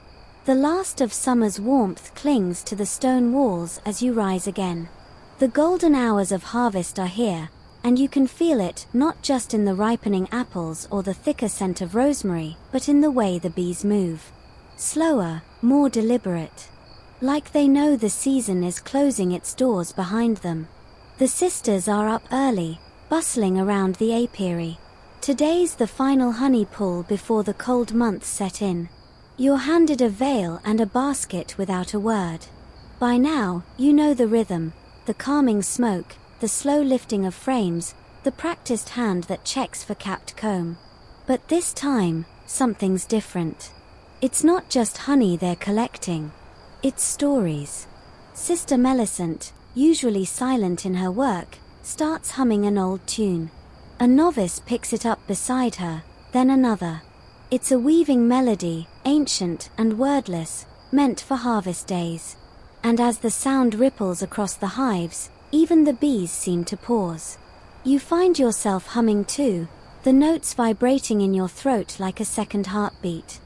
The last of summer's warmth clings to the stone walls as you rise again. The golden hours of harvest are here, and you can feel it not just in the ripening apples or the thicker scent of rosemary, but in the way the bees move. Slower, more deliberate. Like they know the season is closing its doors behind them. The sisters are up early, bustling around the apiary. Today's the final honey pull before the cold months set in. You're handed a veil and a basket without a word. By now, you know the rhythm, the calming smoke, the slow lifting of frames, the practiced hand that checks for capped comb. But this time, something's different. It's not just honey they're collecting. It's stories. Sister Millicent, usually silent in her work, starts humming an old tune. A novice picks it up beside her, then another. It's a weaving melody, ancient and wordless, meant for harvest days. And as the sound ripples across the hives, even the bees seem to pause. You find yourself humming too, the notes vibrating in your throat like a second heartbeat.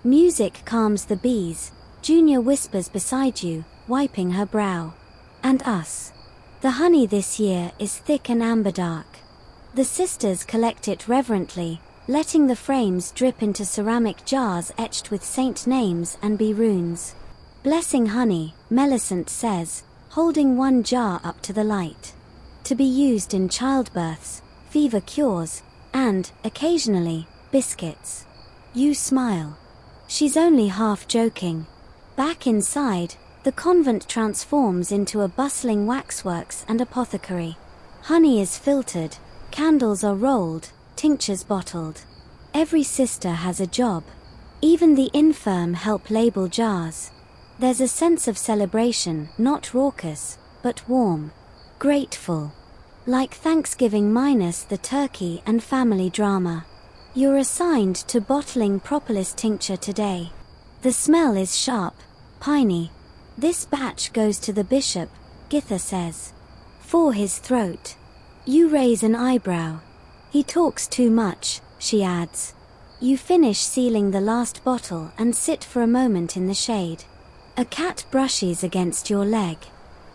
Music calms the bees. Junior whispers beside you, wiping her brow. And us. The honey this year is thick and amber dark. The sisters collect it reverently, letting the frames drip into ceramic jars etched with saint names and bee runes. Blessing honey, Millicent says, holding one jar up to the light. To be used in childbirths, fever cures, and, occasionally, biscuits. You smile. She's only half joking. Back inside, the convent transforms into a bustling waxworks and apothecary. Honey is filtered, candles are rolled, tinctures bottled. Every sister has a job. Even the infirm help label jars. There's a sense of celebration, not raucous, but warm. Grateful. Like Thanksgiving minus the turkey and family drama. You're assigned to bottling propolis tincture today. The smell is sharp, piney. This batch goes to the bishop, Githa says. For his throat. You raise an eyebrow. He talks too much, she adds. You finish sealing the last bottle and sit for a moment in the shade. A cat brushes against your leg.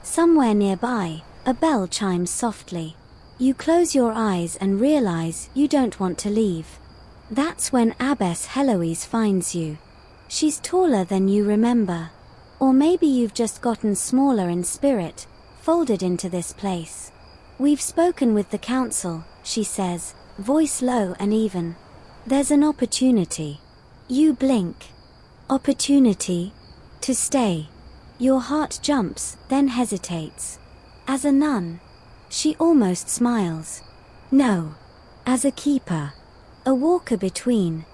Somewhere nearby, a bell chimes softly. You close your eyes and realize you don't want to leave. That's when Abbess Heloise finds you. She's taller than you remember. Or maybe you've just gotten smaller in spirit, folded into this place. We've spoken with the council, she says, voice low and even. There's an opportunity. You blink. Opportunity? To stay. Your heart jumps, then hesitates. As a nun. She almost smiles. No. As a keeper. A walker between.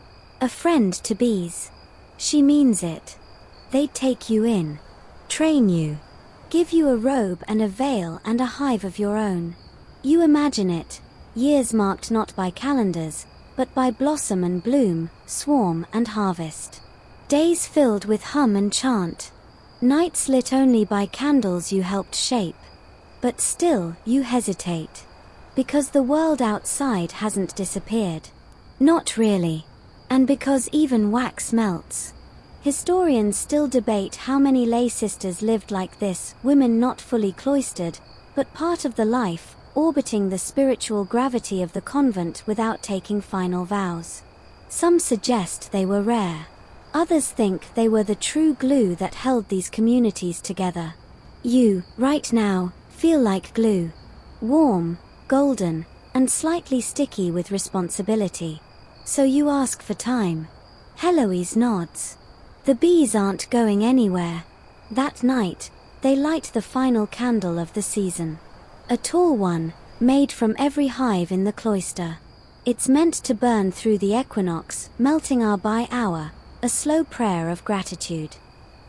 A friend to bees. She means it. They'd take you in. Train you. Give you a robe and a veil and a hive of your own. You imagine it. Years marked not by calendars, but by blossom and bloom, swarm and harvest. Days filled with hum and chant. Nights lit only by candles you helped shape. But still, you hesitate. Because the world outside hasn't disappeared. Not really. And because even wax melts. Historians still debate how many lay sisters lived like this, women not fully cloistered, but part of the life, orbiting the spiritual gravity of the convent without taking final vows. Some suggest they were rare. Others think they were the true glue that held these communities together. You, right now, feel like glue. Warm, golden, and slightly sticky with responsibility. So you ask for time. Heloise nods. The bees aren't going anywhere. That night, they light the final candle of the season. A tall one, made from every hive in the cloister. It's meant to burn through the equinox, melting hour by hour, a slow prayer of gratitude.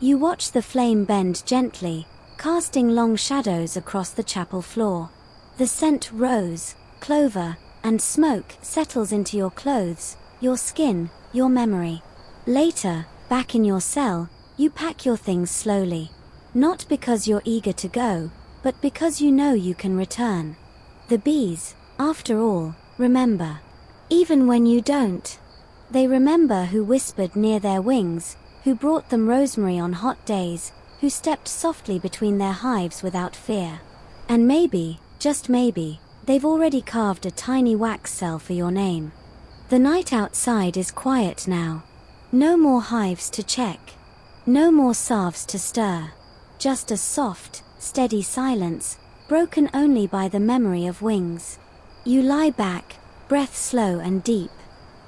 You watch the flame bend gently, casting long shadows across the chapel floor. The scent rose, clover, and smoke settles into your clothes, your skin, your memory. Later, back in your cell, you pack your things slowly. Not because you're eager to go, but because you know you can return. The bees, after all, remember. Even when you don't. They remember who whispered near their wings, who brought them rosemary on hot days, who stepped softly between their hives without fear. And maybe, just maybe, they've already carved a tiny wax cell for your name. The night outside is quiet now. No more hives to check. No more salves to stir. Just a soft, steady silence, broken only by the memory of wings. You lie back, breath slow and deep.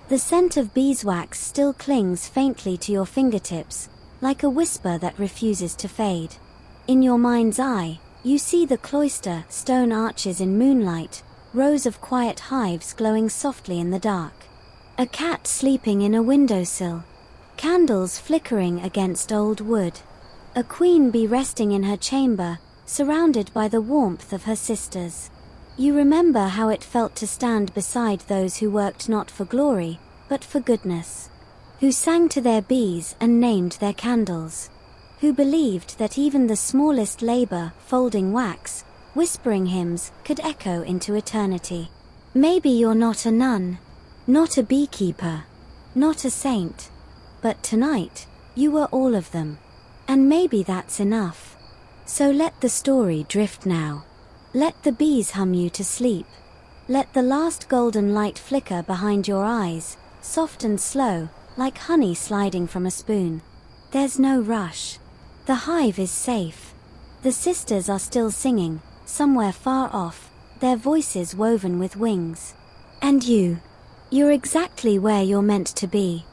The scent of beeswax still clings faintly to your fingertips, like a whisper that refuses to fade. In your mind's eye, you see the cloister, stone arches in moonlight, rows of quiet hives glowing softly in the dark. A cat sleeping in a windowsill. Candles flickering against old wood. A queen bee resting in her chamber, surrounded by the warmth of her sisters. You remember how it felt to stand beside those who worked not for glory, but for goodness. Who sang to their bees and named their candles. Who believed that even the smallest labor, folding wax, whispering hymns, could echo into eternity. Maybe you're not a nun, not a beekeeper, not a saint, but tonight, you were all of them. And maybe that's enough. So let the story drift now. Let the bees hum you to sleep. Let the last golden light flicker behind your eyes, soft and slow, like honey sliding from a spoon. There's no rush. The hive is safe. The sisters are still singing, somewhere far off, their voices woven with wings. And you're exactly where you're meant to be.